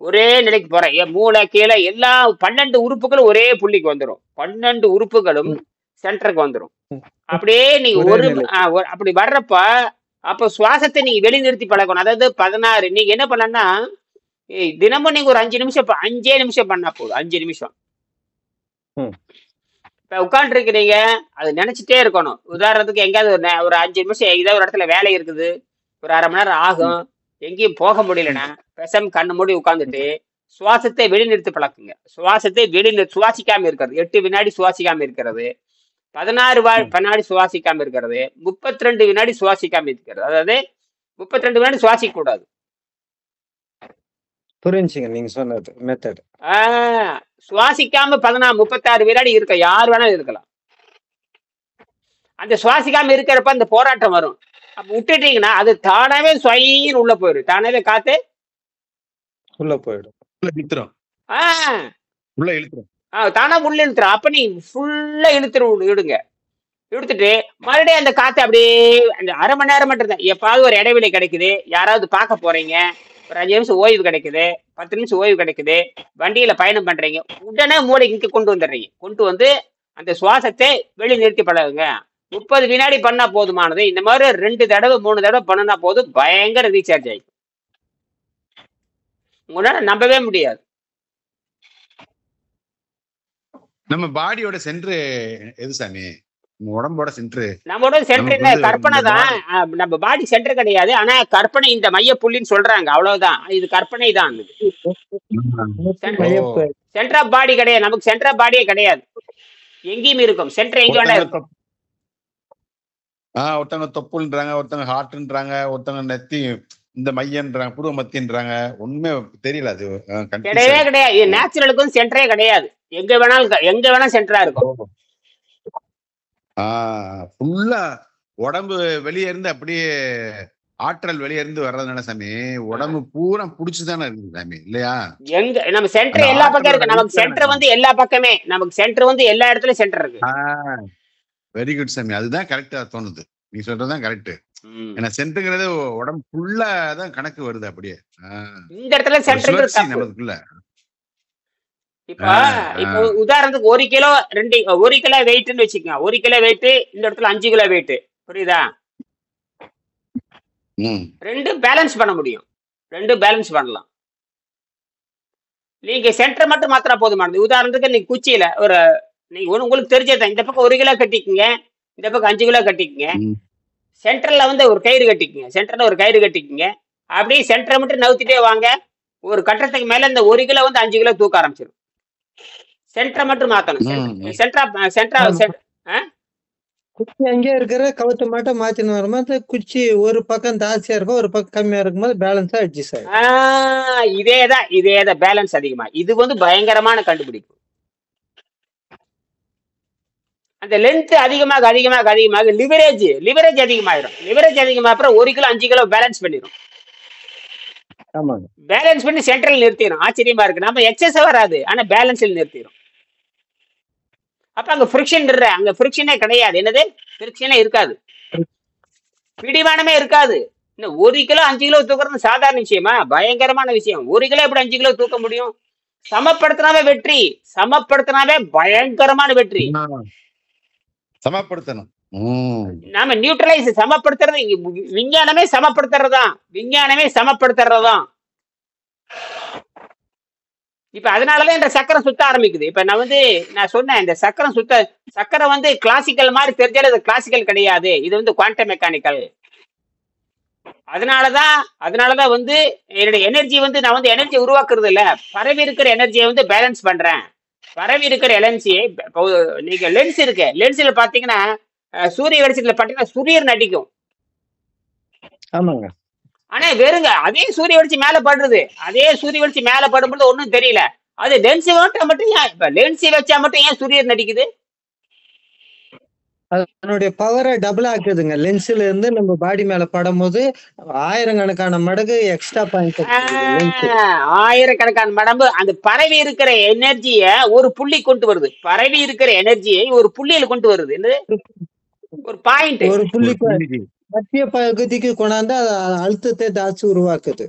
ஒரே நிலைக்கு போறான். மூளை கீழே எல்லா 12 உறுப்புகளும் ஒரே புள்ளிக்கு வந்துடும். 12 உறுப்புகளும் சென்டருக்கு வந்துடும். அப்படியே நீங்க அப்படி வர்றப்ப அப்ப சுவாசத்தை நீங்க வெளிநிறுத்தி பழக்கணும். அதாவது 16 நீங்க என்ன பண்ணா, தினமும் நீங்க ஒரு 5 நிமிஷம் பண்ணா போதும். 5 நிமிஷம் இப்ப உட்காந்து இருக்கிறீங்க, அது நினைச்சிட்டே இருக்கணும். உதாரணத்துக்கு எங்கேயாவது ஒரு 5 நிமிஷம் ஏதாவது ஒரு இடத்துல வேலை இருக்குது, ஒரு அரை மணி நேரம் ஆகும், எங்கேயும் போக முடியலன்னா பேசாம கண்ணு மூடி உட்காந்துட்டு சுவாசத்தை வெளிநிறுத்தி பழக்குங்க. சுவாசத்தை சுவாசிக்காம இருக்கிறது, 8 வினாடி சுவாசிக்காம இருக்கிறது, 16 வினாடி சுவாசிக்காம இருக்கிறது, 32 வினாடி சுவாசிக்காம இருக்கிறது. அதாவது 32 வினாடி சுவாசிக்க கூடாது. புரிஞ்சுங்க நீங்க சொன்னது மெத்தட். சுவாசிக்காம 36 வினாடி இருக்க யார் வேணாலும் இருக்கலாம். அந்த சுவாசிக்காம இருக்கிறப்ப அந்த போராட்டம் வரும். அப்ப விட்டுட்டீங்கன்னா அது தானாவே ஸ்வயின்னு உள்ள போயிடும். தானாவே காத்து உள்ள போயிடும், உள்ள இழுத்துரும். தானா உள்ள இழுத்துரும். அப்ப நீ ஃபுல்லா இழுத்துடுங்க. இழுத்துட்டு மறுபடியும் அந்த காத்து அப்படியே அந்த அரை மணி நேரம் மட்டும் தான். எப்பாவது ஒரு இடைவெளி கிடைக்குது, யாராவது பார்க்க போறீங்க, ஒரு 5 நிமிஷம் ஓய்வு கிடைக்குது, 10 நிமிஷம் ஓய்வு கிடைக்குது, வண்டியில பயணம் பண்றீங்க, உடனே மூளைக்கு இங்க கொண்டு வந்துடுறீங்க. கொண்டு வந்து அந்த சுவாசத்தை வெளி நிறுத்தி பழகுங்க. 30 வினாடி பண்ணா போதுமானது. இந்த மாதிரி 2 தடவை 3 தடவை பண்ணினா போதும், பயங்கர ரீசார்ஜ் ஆயிடும். உங்களால நம்பவே முடியாது. நம்ம பாடியோட சென்டர் எது சாமி? உடம்போட சென்டர் நம்மளோட சென்டர் நமக்கு என்ன வந்து கற்பனை இந்த தான். நம்ம பாடி சென்டர் கிடையாது. ஆனா கற்பனை இந்த மைய புள்ளின்னு சொல்றாங்க, அவ்வளவுதான். இது கற்பனை தான். மையப்பு சென்டர் ஆஃப் பாடி கிடையாது. நமக்கு சென்டர் ஆஃப் பாடியே கிடையாது. எங்கேயும் இருக்கும் சென்டர், எங்க வேணா ஒருத்தங்க இருக்கும். ஒருத்தவங்க தொப்புன்றாங்க, ஒருத்தவங்க ஹார்ட்ன்றாங்க, ஒருத்தவங்க நெத்தி இந்த மையன்றாங்க, புருவ மத்தின்றாங்க. ஒண்ணுமே தெரியல, அது கிடையவே கிடையாது. இது நேச்சுரலுக்கும் சென்டரே கிடையாது. எங்க வேணாலும் சென்டரா இருக்கும். ஃபுல்லா உடம்பு வெளியே இருந்து அப்படியே ஆற்றல் வெளியே இருந்து வர்றதுனால சாமி உடம்பு பூரா புடிச்சுதானே இருக்குது சாமி, இல்லையா? எங்க நம்ம சென்டர் எல்லா பக்கம் இருக்கு. நமக்கு சென்டர் வந்து எல்லா பக்கமே, நமக்கு சென்டர் வந்து எல்லா இடத்துலயும் சென்டர் இருக்கு. வெரி குட் சாமி, அதுதான் கரெக்டா தோணுது. நீ சொல்றதுதான் கரெக்ட். ஏன்னா சென்டருங்கிறது உடம்பு ஃபுல்லா தான் கணக்கு வருது அப்படியே. இந்த இடத்துல சென்டர் நமக்குள்ள இப்ப உதாரணத்துக்கு 1 கிலோ 1 கிலோ வெயிட்னு வச்சுக்கோங்க. 1 கிலோ வெயிட், இந்த இடத்துல 5 கிலோ வெயிட், புரியுதா? ரெண்டும் பேலன்ஸ் பண்ண முடியும். ரெண்டும் பேலன்ஸ் பண்ணலாம். நீங்க சென்டர் மட்டும் மாத்திரா போதுமானது. உதாரணத்துக்கு நீங்க குச்சியில நீங்க உங்களுக்கு தெரிஞ்சதான், இந்த பக்கம் 1 கிலோ கட்டிக்குங்க, இந்த பக்கம் 5 கிலோ கட்டிக்குங்க. சென்டர்ல வந்து ஒரு கயிறு கட்டிக்குங்க, சென்டர்ல ஒரு கயிறு கட்டிக்குங்க. அப்படியே சென்டரை மட்டும் நவுத்திட்டே வாங்க. ஒரு கட்டத்துக்கு மேல இந்த 1 கிலோ வந்து 5 கிலோ தூக்க ஆரம்பிச்சிடும். சென்டரை மட்டும் மாத்தணும். குச்சி அங்கே இருக்கிற கவுத்த மட்டும் மாத்தின்னு வரும்போது குச்சி ஒரு பக்கம் ஜாஸ்தியா இருக்கும், ஒரு பக்கம் கம்மியா இருக்கும்போது பேலன்ஸா அட்ஜஸ்ட் ஆகும். இதேதான் பேலன்ஸ் அதிகமா. இது வந்து பயங்கரமான கண்டுபிடிப்பு. அந்த லென்த் அதிகமாக லிவரேஜ் அதிகமாயிடும். லிவரேஜ் அதிகமாக 1 கிலோ 5 கிலோ பேலன்ஸ் பண்ணிடும். பேலன்ஸ் பண்ணி சென்ட்ரல் நிறுத்திடும். ஆச்சரியமா இருக்கு. நம்ம எக்ஸஸ் வராது, ஆனா பேலன்ஸில் நிறுத்திடும். அப்ப அங்க ஃபிரிக்ஷனே கிடையாது. என்னது? ஃபிரிக்ஷனே இருக்காது, பிடிவானமே இருக்காது. 1 கிலோ 5 கிலோ தூக்குறது சாதாரண விஷயமா? பயங்கரமான விஷயம். 1 கிலோ எப்படி 5 கிலோ தூக்க முடியும்? சமப்படுத்தினாவே வெற்றி, சமப்படுத்தினாவே பயங்கரமான வெற்றி. சமப்படுத்தணும். நாம நியூட்ரலைஸ் சமப்படுத்துறது. விஞ்ஞானமே சமப்படுத்துறதுதான். இப்ப அதனாலதான் இந்த சக்கரம் சுத்த ஆரம்பிக்குது. இப்ப நான் சொன்னேன், இந்த சக்கரம் வந்து கிளாசிக்கல் மாதிரி தெரிஞ்சாலும் இது கிளாசிக்கல் கிடையாது. இது வந்து குவாண்டம் மெக்கானிக்கல். அதனாலதான் வந்து என்னுடைய எனர்ஜி வந்து நான் வந்து எனர்ஜி உருவாக்குறது இல்ல, பரவி இருக்கிற எனர்ஜியை வந்து பேலன்ஸ் பண்றேன். பரவி இருக்கிற எனர்ஜியை நீங்க லென்ஸ் இருக்கு, லென்ஸ்ல பாத்தீங்கன்னா சூரிய வெளிச்சத்துல பாத்தீங்கன்னா சூரியன் நடிக்கும். ஆமாங்க. ஆனா வெறுங்க அதே சூரிய வெளிச்சம் மேல படுறது, அதே சூரிய வெளிச்சம் மேல படும்போது ஒன்னும் தெரியல. அது லென்ஸ் மட்டும் ஏன், இப்ப லென்ஸ் வச்சா மட்டும் ஏன் சூரியன் நடிக்குது? அதனுடைய பவரை டபுள் ஆக்குதுங்க. லென்ஸ்ல இருந்து நம்ம பாடி மேல படும் போது ஆயிரக்கணக்கான மடங்கு எக்ஸ்ட்ரா பாயிண்ட், ஆயிரக்கணக்கான மடங்கு அந்த பரவி இருக்கிற எனர்ஜிய ஒரு புள்ளி கொண்டு வருது. பரவி இருக்கிற எனர்ஜியை ஒரு புள்ளியில கொண்டு வருது. என்னது? ஒரு பாயிண்ட், ஒரு புள்ளி மத்திய பகுதிக்கு கொண்டாந்து அழுத்தத்தை தாச்சு உருவாக்குது.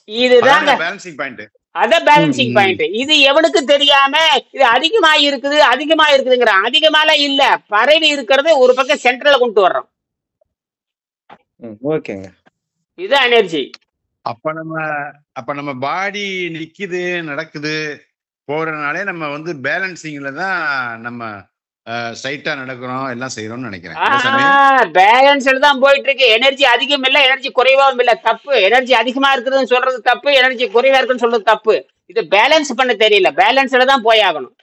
இதுதாங்க பேலன்சிங் பாயிண்ட். அதான் பேலன்சிங் பாயிண்ட். இது எவனுக்கு தெரியாம இது அதிகமா இருக்குதுங்கிற. அதிகமாலாம் இல்ல, பரவி இருக்கிறது ஒரு பக்கம் சென்ட்ரல கொண்டு வர்றோம். ஓகேங்க, இதுதான் எனர்ஜி. அப்ப நம்ம பாடி நிக்குது, நடக்குது, போறதுனாலே நம்ம வந்து பேலன்சிங்ல தான் நம்ம ஸ்ட்ரைட்டா நடக்கிறோம், எல்லாம் செய்யறோம்னு நினைக்கிறேன். பேலன்ஸ்ல தான் போயிட்டு இருக்கு. எனர்ஜி அதிகம் இல்ல, எனர்ஜி குறைவாகவும் இல்ல. தப்பு. எனர்ஜி அதிகமா இருக்குதுன்னு சொல்றது தப்பு, எனர்ஜி குறைவா இருக்குன்னு சொல்றது தப்பு. இது பேலன்ஸ் பண்ண தெரியல, பேலன்ஸ்ல தான் போய் ஆகணும்.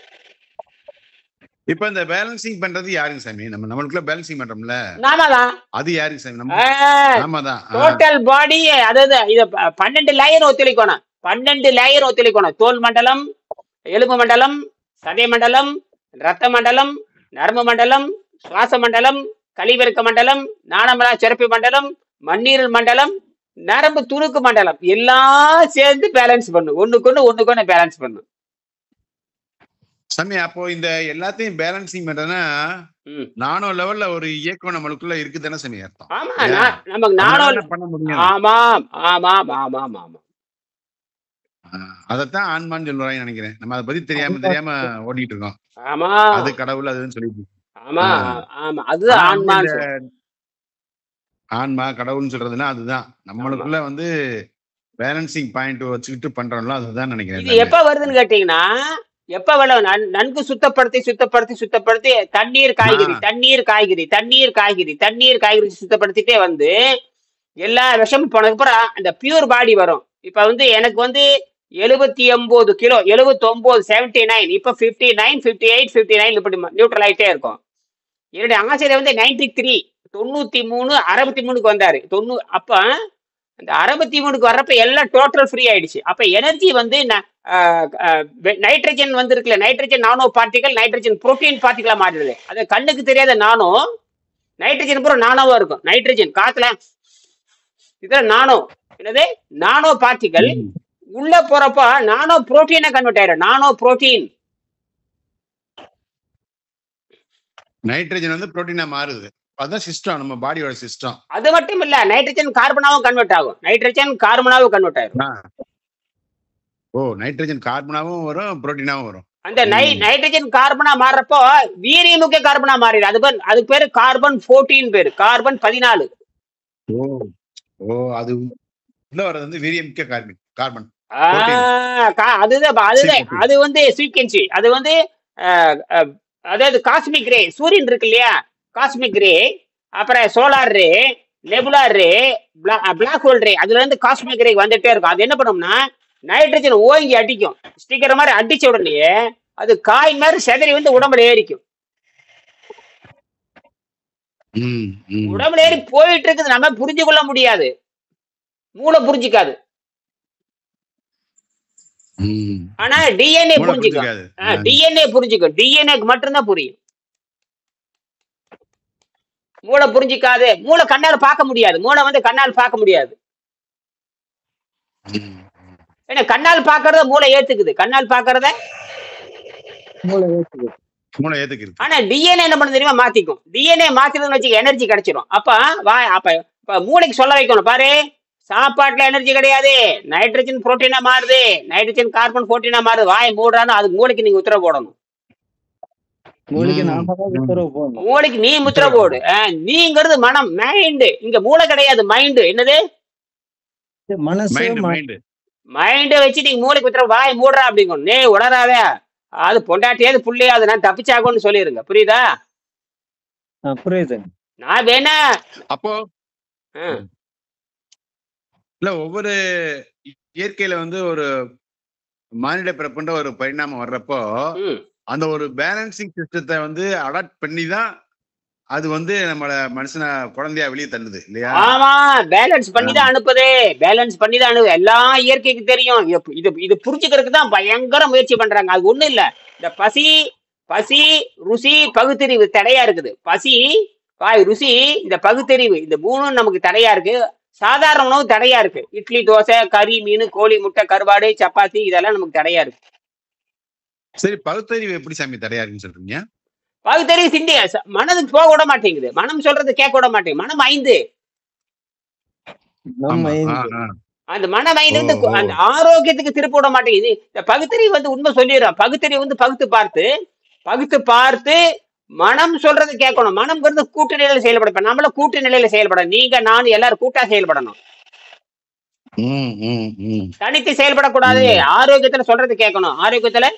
இப்ப இந்த பேலன்சிங் பண்றது யாருங்க சாமி? நம்மளுக்குள்ள பேலன்சிங் பண்றோம்ல, நாமதான். அது யாருங்க சாமி? நாமதான். டோட்டல் பாடி, அதாவது இது 12 லேயர் ஒத்துழைக்கணும். 12 லேயர் ஒத்துழைக்கணும். தோல் மண்டலம், எலும்பு மண்டலம், சதை மண்டலம், ரத்த மண்டலம், நரம்பு மண்டலம், சுவாச மண்டலம், கழிவிறக்க மண்டலம், நாணமலா சுரப்பி மண்டலம், மண்ணீரல் மண்டலம், நரம்பு துணுக்கு மண்டலம், எல்லாம் சேர்ந்து பேலன்ஸ் பண்ணும். ஒண்ணுக்கு பேலன்ஸ் பண்ணும் சாமி. அப்போ இந்த எல்லாத்தையும் பேலன்சிங் பண்றதுன்னா நானோ லெவல்ல ஒரு இயக்கம் நம்மளுக்குள்ள இருக்குதானே சாமி அர்த்தம்? ஆமா, நமக்கு நானோ பண்ண முடியும். ஆமாம் ஆமாம் ஆமாம் ஆமாம். அதத்தான் ஆன்மான்னு சொல்லுவாங்க நினைக்கிறேன். நம்ம அதை பத்தி தெரியாம ஓடிட்டு இருக்கோம். ஆமா, அது கடவுள் அதுன்னு சொல்லிட்டு. ஆமா ஆமா, அதுதான் ஆன்மா. ஆன்மா கடவுள்னு சொல்றதுன்னா அதுதான். நம்மளுக்குள்ள வந்து பேலன்சிங் பாயிண்ட் வச்சுக்கிட்டு பண்றோம்ல, அதுதான் நினைக்கிறேன். இது எப்ப வருதுன்னு கேட்டீங்கன்னா, எப்ப வெள்ளம் நன்கு சுத்தப்படுத்தி தண்ணீர் காய்கறி சுத்தப்படுத்திட்டே வந்து எல்லா விஷமும் போனதுக்கப்புறம் அந்த பியூர் பாடி வரும். இப்ப வந்து எனக்கு வந்து 79 கிலோ, 79, 79, இப்ப 59, 58, 59 இப்படி நியூட்ரல் ஆயிட்டே இருக்கும். என்னுடைய ஆசிரியர் வந்து 93, 93, 63க்கு வந்தாரு. அப்ப அந்த 63க்கு வர்றப்ப எல்லாம் டோட்டல் ஃப்ரீ ஆயிடுச்சு. அப்ப எனர்ஜி வந்து நைட்ரஜன் வந்து இருக்குல்ல, nitrogen nano particle, nitrogen protein பார்ட்டிகளா மாறிடுது. அது கண்ணுக்கு தெரியாத நானோ, நைட்ரஜன் பூரா நானோவா இருக்கும். நைட்ரஜன் காத்துல இதுல நானோ, என்னது நானோ பார்ட்டிகல் உள்ள போறப்ப நானோ புரோட்டீனா கன்வெர்ட் ஆயிடும். நானோ புரோட்டீன் நைட்ரஜன் வந்து புரோட்டீனா மாறுது. அதான் சிஸ்டம், நம்ம பாடியோட சிஸ்டம். அது மட்டும் இல்ல, நைட்ரஜன் கார்பனாவும் கன்வெர்ட் ஆகும். நைட்ரஜன் கார்பனாவும் கன்வெர்ட் ஆயிடும். ஓ, நைட்ரஜன் கார்பனாவும் வரும், புரோட்டீனாவும் வரும். அந்த நைட்ரஜன் கார்பனா மாறுறப்போ வீரியமுக்கே கார்பனா மாறிடும். அதுக்கு பேரு கார்பன் 14 பேரு, கார்பன் 14. ஓ, அது உள்ள வர்றது வந்து வீரியமுக்கே கார்பன். அதுதான் அது வந்து சீக்வென்சி. அது வந்து அதாவது காஸ்மிக் ரே, சூரியன் இருக்கு இல்லையா, காஸ்மிக் ரே, அப்புறம் சோலார் ரே, நெபுலார் ரே, பிளாக் ஹோல் ரே, அதுல இருந்து காஸ்மிக் ரே வந்துட்டே இருக்கும். அது என்ன பண்ணும்னா நைட்ரஜன் ஓங்கி அடிக்கும். ஸ்டிக்கர் மாதிரி அடிச்ச உடனே அது காய் மாதிரி செதறி வந்து உடம்புல ஏறிக்கும். உடம்புல ஏறி போயிட்டு இருக்குது. நம்ம புரிஞ்சு கொள்ள முடியாது, மூளை புரிஞ்சுக்காது. ஆனா டிஎன்ஏ புரிஞ்சுக்கும். டிஎன்ஏக்கு மட்டும்தான் புரியும். மூளை புரிஞ்சிக்காது. மூளை கண்ணால பார்க்க முடியாது. மூளை வந்து கண்ணால் பார்க்க முடியாது. ஏன்னா கண்ணால் பாக்குறத மூளை ஏத்துக்குது. கண்ணால் பாக்குறத மூளை ஏத்துக்குது. ஆனா டிஎன்ஏ என்ன பண்ண தெரியுமா, மாத்திக்கும். டிஎன்ஏ மாத்தினதுன்னு வச்சு எனர்ஜி கிடைச்சிடும். அப்ப மூளைக்கு சொல்ல வைக்கணும், பாரு சாப்பாட்டுல எனர்ஜி கிடையாது, நைட்ரஜன் புரோட்டீனா மாறுது, நைட்ரஜன் கார்பன் 14 மாறுது, வாய் மூடுறான்னு அதுக்கு மூளைக்கு நீங்க உத்தரவு போடணும். மூளைக்கு நீ உத்தரவு போடு. நீங்கிறது மனம், மைண்டு. இங்க மூளை கிடையாது, மைண்டு. என்னது மைண்டை வச்சு நீங்க மூளைக்கு உத்தரவு, வாய் மூடுறா அப்படிங்கணும். நே உணராத, அது பொண்டாட்டியாவது புள்ளையாவது நான் தப்பிச்சாகணும்னு சொல்லிருங்க. புரியுதா? புரியுது. நான் வேணா அப்போ இல்ல, ஒவ்வொரு இயற்கையில வந்து ஒரு மானிட பிறப்புன்ற ஒரு பரிணாமம் வர்றப்போ அந்த ஒரு பேலன்சிங் சிஸ்டத்தை வந்து அடாப்ட் பண்ணி தான் அது வந்து நம்மள மனுஷன குழந்தையா வெளியே தள்ளுது இல்லையா? ஆமா, பேலன்ஸ் பண்ணி தான் அனுப்புது. பேலன்ஸ் பண்ணி தான் அனுப்பு. எல்லாம் இயற்கைக்கு தெரியும். இது புரிஞ்சுக்கிறதுக்கு தான் பயங்கர முயற்சி பண்றாங்க. அது ஒண்ணும் இல்ல, இந்த பசி ருசி பகுத்தறிவு தடையா இருக்குது. பசி வாய் ருசி, இந்த பகுத்தறிவு, இந்த மூணும் நமக்கு தடையா இருக்கு. சாதாரண உணவு தடையா இருக்கு. இட்லி, தோசை, கறி, மீன், கோழி, முட்டை, கருவாடு, சப்பாத்தி, இதெல்லாம் நமக்கு தடையா இருக்கு. சரி, பகுத்தறிவு எப்படி சாமி தடையா இருக்குன்னு சொல்றீங்க? பகுத்தறிவு சிந்தி மனதுக்கு போக விட மாட்டேங்குது. மனம் சொல்றது கேட்க விட மாட்டேங்குது. மனம் 5, அந்த மனம் 5 வந்து அந்த ஆரோக்கியத்துக்கு திருப்ப விட மாட்டேங்குது. இந்த பகுத்தறிவு வந்து உண்மை சொல்லிடுறோம். பகுத்தறிவு வந்து பகுத்து பார்த்து மனம் சொல்றது கேட்கணும். மனம்ங்கிறது கூட்டு நிலையில செயல்பட. நம்மள கூட்டு நிலையில செயல்பட, நீங்க நான் எல்லாரும் கூட்டா செயல்படணும். தனித்து செயல்படக்கூடாது. ஆரோக்கியத்துல சொல்றது கேட்கணும். ஆரோக்கியத்துல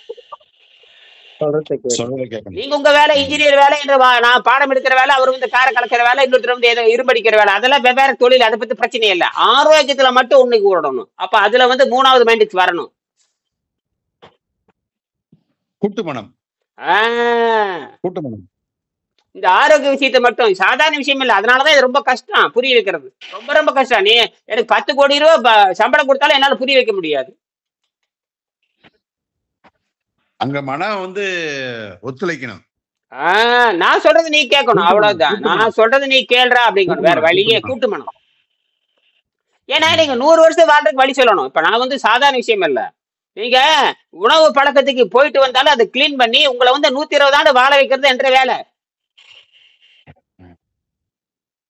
நீங்க உங்க வேலை இன்ஜினியர் வேலை என்று நான் பாடம் எடுக்கிற வேலை, அவர் வந்து காரை கலக்கிற வேலை, இன்னொருத்தர் வந்து ஏதோ இரும்படிக்கிற வேலை, அதெல்லாம் வெவ்வேறு தொழில். அதை பத்தி பிரச்சனை இல்லை. ஆரோக்கியத்துல மட்டும் உன்னைக்கு விடணும். அப்ப அதுல வந்து 3வது மைண்டுக்கு வரணும், கூட்டுமனம். இந்த ஆரோக்கிய விஷயத்தை மட்டும் சாதாரண விஷயம் இல்லை. அதனாலதான் இது ரொம்ப கஷ்டம் புரிய வைக்கிறது. ரொம்ப கஷ்டம். நீ எனக்கு 10 கோடி ரூபாய் சம்பளம் கொடுத்தாலும் என்னால புரிய வைக்க முடியாது. அங்க மனம் வந்து ஒத்துழைக்கணும். நான் சொல்றது நீ கேட்கணும், அவ்வளவுதான். நான் சொல்றது நீ கேள்றா அப்படிங்கணும். வேற வழியே கூட்டு மனம். ஏன்னா நீங்க 100 வருஷம் வாழ்றதுக்கு வழி சொல்லணும். இப்ப நான் வந்து சாதாரண விஷயம் இல்ல. நீங்க உணவு பழக்கத்துக்கு போயிட்டு வந்தாலும் அதை கிளீன் பண்ணி உங்களை வந்து 120 ஆண்டு வாழ வைக்கிறது என்ற வேலை.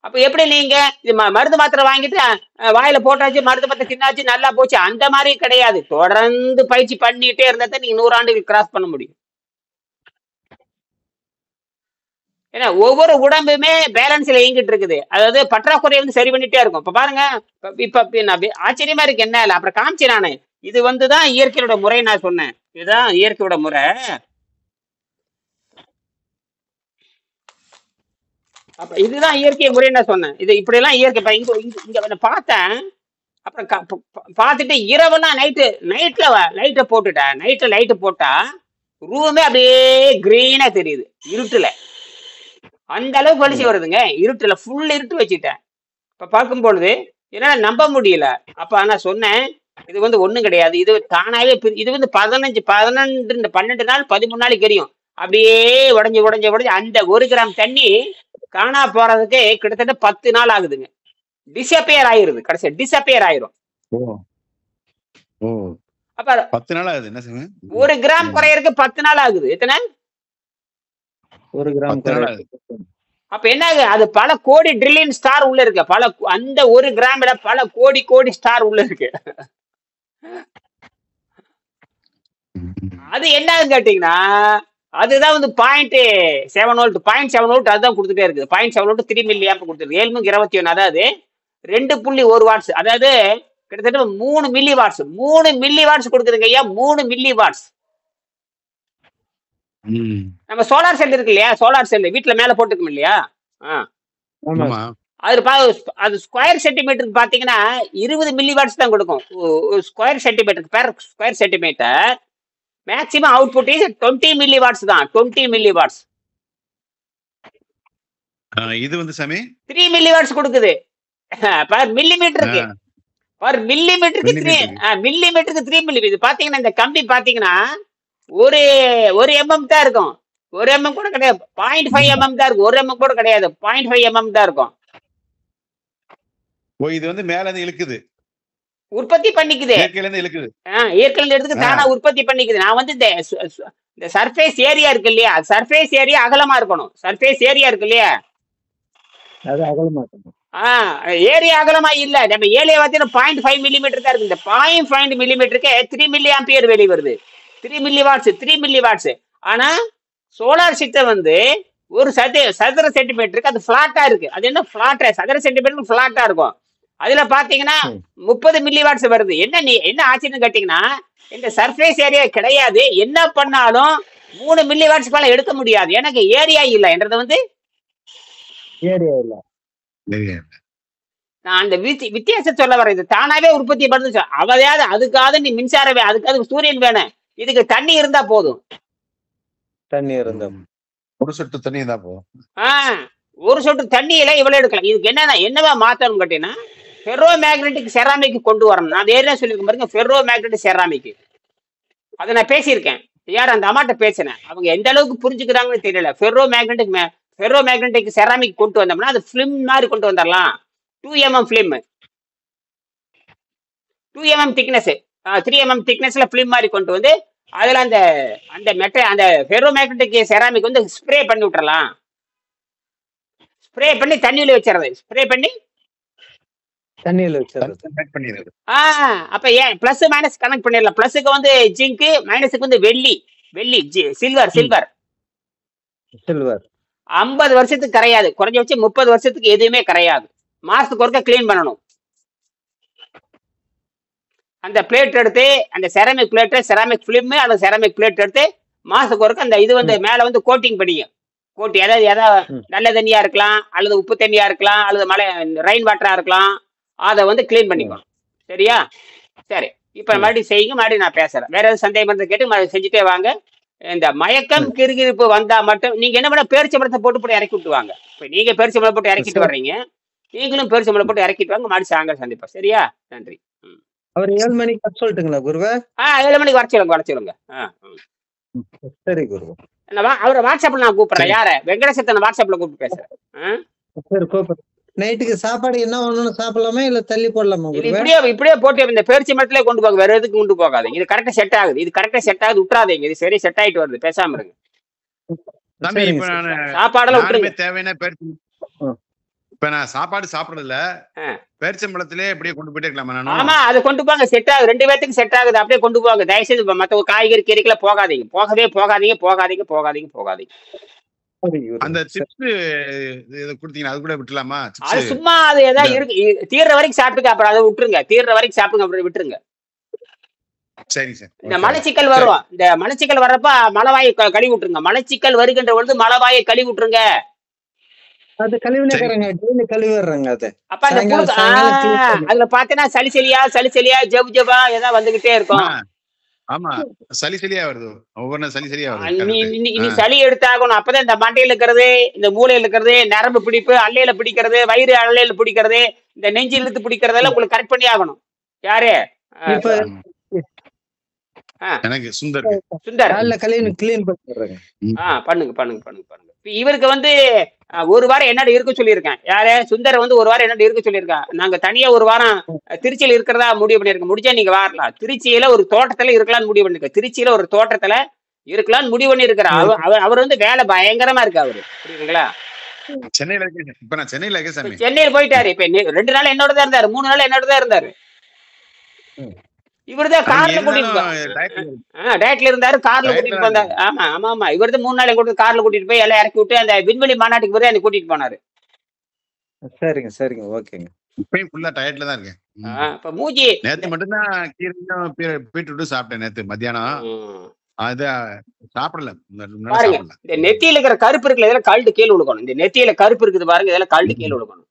அப்ப எப்படி நீங்க மருந்து மாத்திரை வாங்கிட்டு வாயில போட்டாச்சு, மருந்து மாத்திரை தின்னாச்சு, நல்லா போச்சு, அந்த மாதிரி கிடையாது. தொடர்ந்து பயிற்சி பண்ணிட்டே இருந்தா நீங்க 100 ஆண்டுகள் கிராஸ் பண்ண முடியும். ஏன்னா ஒவ்வொரு உடம்புமே பேலன்ஸ்ல இயங்கிட்டு இருக்குது. அதாவது பற்றாக்குறையை வந்து சரி பண்ணிட்டே இருக்கும். இப்ப பாருங்க, இப்ப ஆச்சரியமா இருக்கு. என்ன இல்லை, அப்புறம் காமிச்சு நானு இது வந்துதான் இயற்கையோட முறை நான் சொன்னேன். இதுதான் இயற்கையோட முறை. அப்ப இதுதான் இயற்கை முறைன்னு நான் சொன்னேன். இது இப்படி எல்லாம் இயற்கை. இங்க பார்த்தேன். அப்புறம் பார்த்துட்டு இரவெல்லாம் நைட்ல லைட்டை போட்டுட்டேன். நைட்ல லைட்டு போட்டா ரூமே அப்படியே கிரீனா தெரியுது இருட்டுல. அந்த அளவுக்கு வெளிச்சம் வருதுங்க இருட்டுல. ஃபுல் இருட்டு வச்சுட்டேன். இப்ப பார்க்கும்பொழுது என்னால நம்ப முடியல. அப்ப நான் சொன்னேன், இது வந்து ஒண்ணும் கிடையாது, இது தானாவே இது வந்து 12 12 நாள் 13 நாளைக்கு எரியும். அப்படியே உடஞ்சி அந்த 1 கிராம் தண்ணி காணா போறதுக்கு கிட்டத்தட்ட 10 நாள் ஆகுதுங்க. டிஸப்பியர் ஆயிருது. கடைசியா டிஸப்பியர் ஆயிரும். அப்ப 10 நாள் ஆகுது. என்ன சொல்லுங்க? 1 கிராம் குறையறதுக்கு 10 நாள் ஆகுது. எத்தனை? 1 கிராம். அப்ப என்ன ஆகுது? அது பல கோடி ட்ரில்லியன் ஸ்டார் உள்ள இருக்கு. அந்த 1 கிராம்ல பல கோடி ஸ்டார் உள்ள இருக்கு. அது என்ன கேட்டீங்கன்னா, அதுதான் வந்து 0.7 வோல்ட் 0.7 வோல்ட் அதுதான் கொடுத்துட்டே இருக்கு. 0.7 வோல்ட் 3 மில்லி ஆம்ப் கொடுத்துருக்கு. 721, அதாவது 2.1 வாட்ஸ், அதாவது கிட்டத்தட்ட 3 மில்லி வாட்ஸ். 3 மில்லி வாட்ஸ் கொடுக்குதுங்க ஐயா. 3 மில்லி வாட்ஸ். நம்ம சோலார் செல் இருக்கு இல்லையா, சோலார் செல் வீட்டுல மேல போட்டுக்கோம் இல்லையா, அது ஸ்கொயர் சென்டிமீட்டருக்கு பாத்தீங்கன்னா 20 மில்லி வாட்ஸ் தான் கொடுக்கும். ஸ்கொயர் சென்டிமீட்டருக்கு per square centimetre. Maximum output is 20 milliwatts தான். 20 மில்லி வாட்ஸ். இது வந்து சாமி 3 மில்லி வாட்ஸ் கொடுக்குது பர் மில்லிமீட்டருக்கு. பர் மில்லிமீட்டருக்கு 3 மில்லி. இது பாத்தீங்கன்னா இந்த கம்பி பாத்தீங்கன்னா ஒரு mm தான் இருக்கும். 1 mm கூட கிடையாது. 0.5 mm தான் இருக்கும். 1 mm கூட கிடையாது. 0.5 mm தான் இருக்கும். இது வந்து மேல இருந்து இழுக்குது, உற்பத்தி பண்ணிக்குது. இயற்கையில இருந்து இழுக்குது. இயற்கையில எடுத்துக்கு தானா உற்பத்தி பண்ணிக்குது. நான் வந்து இந்த சர்ஃபேஸ் ஏரியா இருக்கு இல்லையா, சர்ஃபேஸ் ஏரியா அகலமா இருக்கணும். சர்ஃபேஸ் ஏரியா இருக்கு இல்லையா, அது அகலமா இருக்கணும். ஏரியா அகலமா இல்ல. நம்ம ஏரியா பார்த்தீங்கன்னா 0.5 மில்லிமீட்டர் தான் இருக்கு. இந்த 0.5 மில்லிமீட்டருக்கு 3 மில்லி ஆம்பியர் வெளியே வருது. 3 மில்லி வாட்ஸ் 3 மில்லி வாட்ஸ். ஆனா சோலார் சிஸ்டம் வந்து ஒரு சதுர சென்டிமீட்டருக்கு அது பிளாட்டா இருக்கு. அது என்ன பிளாட்டா, சதுர சென்டிமீட்டருக்கு பிளாட்டா இருக்கும். அதுல பாத்தீங்கன்னா 30 மில்லி வாட்ஸ் வருது. என்ன ஆச்சரியம் கேட்டீங்கன்னா, இந்த சர்ஃபேஸ் ஏரியா கிடையாது. என்ன பண்ணாலும் 3 மில்லி வாட்ஸ் மேல எடுக்க முடியாது. எனக்கு ஏரியா இல்ல என்றது வந்து ஏரியா இல்ல. நான் அந்த வித்தியாசம் சொல்ல வரேன். இது தானாவே உற்பத்தி பண்ணுச்சு. அவையாவது அதுக்காவது நீ மின்சாரம், அதுக்காவது சூரியன் வேணும். இதுக்கு தண்ணி இருந்தா போதும். தண்ணி இருந்தா ஒரு சொட்டு தண்ணி இருந்தா போதும். ஒரு சொட்டு தண்ணியில இவ்வளவு எடுக்கலாம். இதுக்கு என்னவா மாத்தணும் கேட்டீங்கன்னா, ஃபெரோ மேக்னெட்டிக் செராமிக் கொண்டு வரணும். நான் ஏற்கனவே சொல்லியிருக்கேன் பாருங்க, ஃபெரோ மேக்னெட்டிக் செராமிக். அதை நான் பேசியிருக்கேன். யார் அந்த அம்மாட்ட பேசினேன். அவங்க எந்த அளவுக்கு புரிஞ்சுக்கிறாங்கன்னு தெரியல. ஃபெரோ மேக்னெட்டிக் செராமிக் கொண்டு வந்தோம்னா அது ஃபிலிம் மாதிரி கொண்டு வந்துடலாம். 2 mm film, 2 mm thickness, 3 mm திக்னஸ்ல ஃபிலிம் மாதிரி கொண்டு வந்து அதுல அந்த ஃபெரோ மேக்னெட்டிக் செராமிக் வந்து ஸ்ப்ரே பண்ணி விட்டுறலாம். ஸ்ப்ரே பண்ணி தண்ணியில வச்சிடறது. ஸ்ப்ரே பண்ணி தண்ணியில வச்சிடறது. அப்ப ஏன் பிளஸ் மைனஸ் கனெக்ட் பண்ணிடலாம். பிளஸுக்கு வந்து ஜிங்க், மைனஸுக்கு வந்து வெள்ளி, சில்வர் 50 வருஷத்துக்கு கரையாது. குறைஞ்சபட்சம் 30 வருஷத்துக்கு எதுவுமே கரையாது. மாசத்துக்கு ஒருக்க கிளீன் பண்ணணும். அந்த பிளேட் எடுத்து, அந்த செராமிக் பிளேட், செராமிக் பிலிம் அல்லது செராமிக் பிளேட் எடுத்து மாசத்துக்கு ஒருக்க அந்த இது வந்து மேல வந்து கோட்டிங் பண்ணியும். கோட்டி அதாவது நல்ல தண்ணியா இருக்கலாம், அல்லது உப்பு தண்ணியா இருக்கலாம், அல்லது மழை ரெயின் வாட்டரா இருக்கலாம். அதை வந்து கிளீன் பண்ணிக்கணும். சரியா? சரி, இப்ப மறுபடியும் செய்யுங்க. மறுபடியும் நான் பேசுறேன். வேற ஏதாவது சந்தேகம் வந்து கேட்டு செஞ்சுட்டே வாங்க. இந்த மயக்கம் கிறுகிறுப்பு வந்தா மட்டும் நீங்க என்ன பண்ண, பேரிச்சம்பழத்தை போட்டு இறக்கி விட்டுவாங்க. இப்ப நீங்க பேரிச்சம்பழம் போட்டு இறக்கிட்டு வர்றீங்க, நீங்களும் பேரிச்சம்பழம் போட்டு இறக்கிட்டு வாங்க. மறுபடியும் சாயங்காலம் சந்திப்போம். சரியா? நன்றி. அவர் 7 மணிக்கு வர சொல்லட்டுங்களா குருவே? 7 மணிக்கு வர சொல்லுங்க. சரி குருவே. அவரை வாட்ஸ்அப்ல நான் கூப்பிடுறேன். யார? வெங்கடேசத்தை வாட்ஸ்அப்ல கூப்பிட்டு பேசுறேன். சரி, கூப்பிடுறேன். நைட்டுக்கு சாப்பாடு என்ன ஒண்ணு சாப்பிடலாமா இல்ல தள்ளி போடலாமா? இப்படியே போட்டு இந்த பேரிச்சம்பழத்திலே கொண்டு போக, வேற எதுக்கு கொண்டு போகாதீங்க. இது கரெக்டா செட் ஆகுது. விட்டுறாதீங்க. இது சரி செட் ஆயிட்டு வருது. பேசாம இருங்க. சாப்பாடெல்லாம் விட்டுருங்க. தேவையான இப்ப நான் சாப்பாடு சாப்பிடல, பேரிச்சம்பழத்திலே அப்படியே கொண்டு போயிட்டே இருக்கலாமா? ஆமா, அது கொண்டு போங்க. செட் ஆகுது. 2 பேத்துக்கு செட் ஆகுது. அப்படியே கொண்டு போங்க. தயவுசெய்து மத்த காய்கறி கீரைக்குள்ள போகாதீங்க. போகாதீங்க. அந்த சிப்ஸ் கொடுத்தீங்கன்னா அது கூட விட்டுலாமா? அது சும்மா அது ஏதாவது இருக்கு, தீர்ற வரைக்கும் சாப்பிட்டுங்க. அப்புறம் அதை விட்டுருங்க. தீர்ற வரைக்கும் சாப்பிடுங்க, அப்புறம் விட்டுருங்க. சரி சார். இந்த மலச்சிக்கல் வரும். இந்த மலச்சிக்கல் வர்றப்ப மலவாயை கழுவி விட்டுருங்க. மலச்சிக்கல் வருகின்ற பொழுது மலவாயை கழுவி விட்டுருங்க. அது கழுவினேங்க, டெய்லி கழுவிடுறேங்க. அது அப்ப அந்த புழுக்கு அதுல பாத்தீங்கன்னா சளிச்சலியா ஜவ்வா ஏதாவது வந்துகிட்டே இருக்கும். ஆமா, சளிச்சலியா வருது. ஒவ்வொரு சளிச்சலியா வருது. நீ சளி எடுத்தாகணும். அப்பதான் இந்த மண்டையில இருக்கிறது, இந்த மூளையில இருக்கிறது, நரம்பு பிடிப்பு, அல்லையில பிடிக்கிறது, வயிறு அல்லையில பிடிக்கிறது, இந்த நெஞ்சு இழுத்து பிடிக்கிறதெல்லாம் உங்களுக்கு கரெக்ட் பண்ணி ஆகணும். யாரு? எனக்கு சுந்தர் கிளீன் பண்ணிடுறேங்க. பண்ணுங்க. இவருக்கு வந்து ஒரு வாரம் என்னோட இருக்க சொல்லியிருக்கேன். யாரு? சுந்தர் வந்து ஒரு வாரம் என்னோட இருக்க சொல்லியிருக்கேன். நாங்க தனியா ஒரு வாரம் திருச்சியில இருக்கிறதா முடிவு பண்ணிருக்கோம். முடிஞ்சா நீங்க வரலாம். திருச்சியில ஒரு தோட்டத்துல இருக்கலாம்னு முடிவு பண்ணிருக்க. திருச்சியில ஒரு தோட்டத்துல இருக்கலாம்னு முடிவு பண்ணி இருக்கிறார். அவர் வந்து வேலை பயங்கரமா இருக்கு அவரு. புரியுதுங்களா? சென்னையில இருக்கேன். இப்ப நான் சென்னையில இருக்கேன் சாமி. சென்னையில போயிட்டாரு. இப்ப 2 நாள் என்னோட தான் இருந்தாரு, 3 நாள் என்னோட தான் இருந்தாரு. இவர்தான் கார்ல கூட்டிட்டு டேட்ல இருந்தாரு, கார்ல கூட்டிட்டு போனாரு. ஆமா இவர்தான் 3 நாள் எங்க கார்ல கூட்டிட்டு போய் எல்லாம் இறக்கி விட்டு அந்த விண்வெளி மாநாட்டுக்கு போய் என்ன கூட்டிட்டு போனாரு. சரிங்க ஓகேங்க. இப்பயும் ஃபுல்லா டயட்ல தான் இருக்கேன். இப்ப மூஞ்சி நேத்து மட்டும் தான் கீரையும் பீட்ரூட்டும் சாப்பிட்டேன். நேத்து மத்தியானம் அது சாப்பிடல. பாருங்க, இந்த நெத்தியில இருக்கிற கருப்பு இருக்குல்ல, இதெல்லாம் கழுட்டு கீழே விழுக்கணும். இந்த நெத்தியில கருப்பு இருக்குது பாருங்க, இதெல்லாம் கழுட்டு கீழே விழுக்கணும்.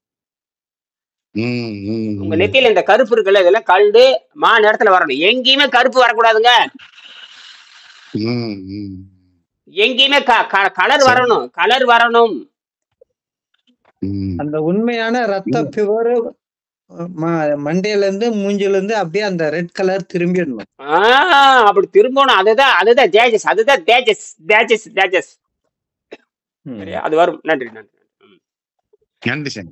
உங்க நெத்தியில இந்த கருப்பு இருக்குல்ல, இதெல்லாம் கழுடு நேரத்துல வரணும். எங்கேயுமே கருப்பு வரக்கூடாதுங்க. எங்கேயுமே கலர் வரணும். அந்த உண்மையான ரத்த பிவர் மண்டையில இருந்து மூஞ்சில இருந்து அப்படியே அந்த ரெட் கலர் திரும்பிடணும். அப்படி திரும்பணும். அதுதான் தேஜஸ். அதுதான் தேஜஸ். அது வரும். நன்றி. நன்றி சார்.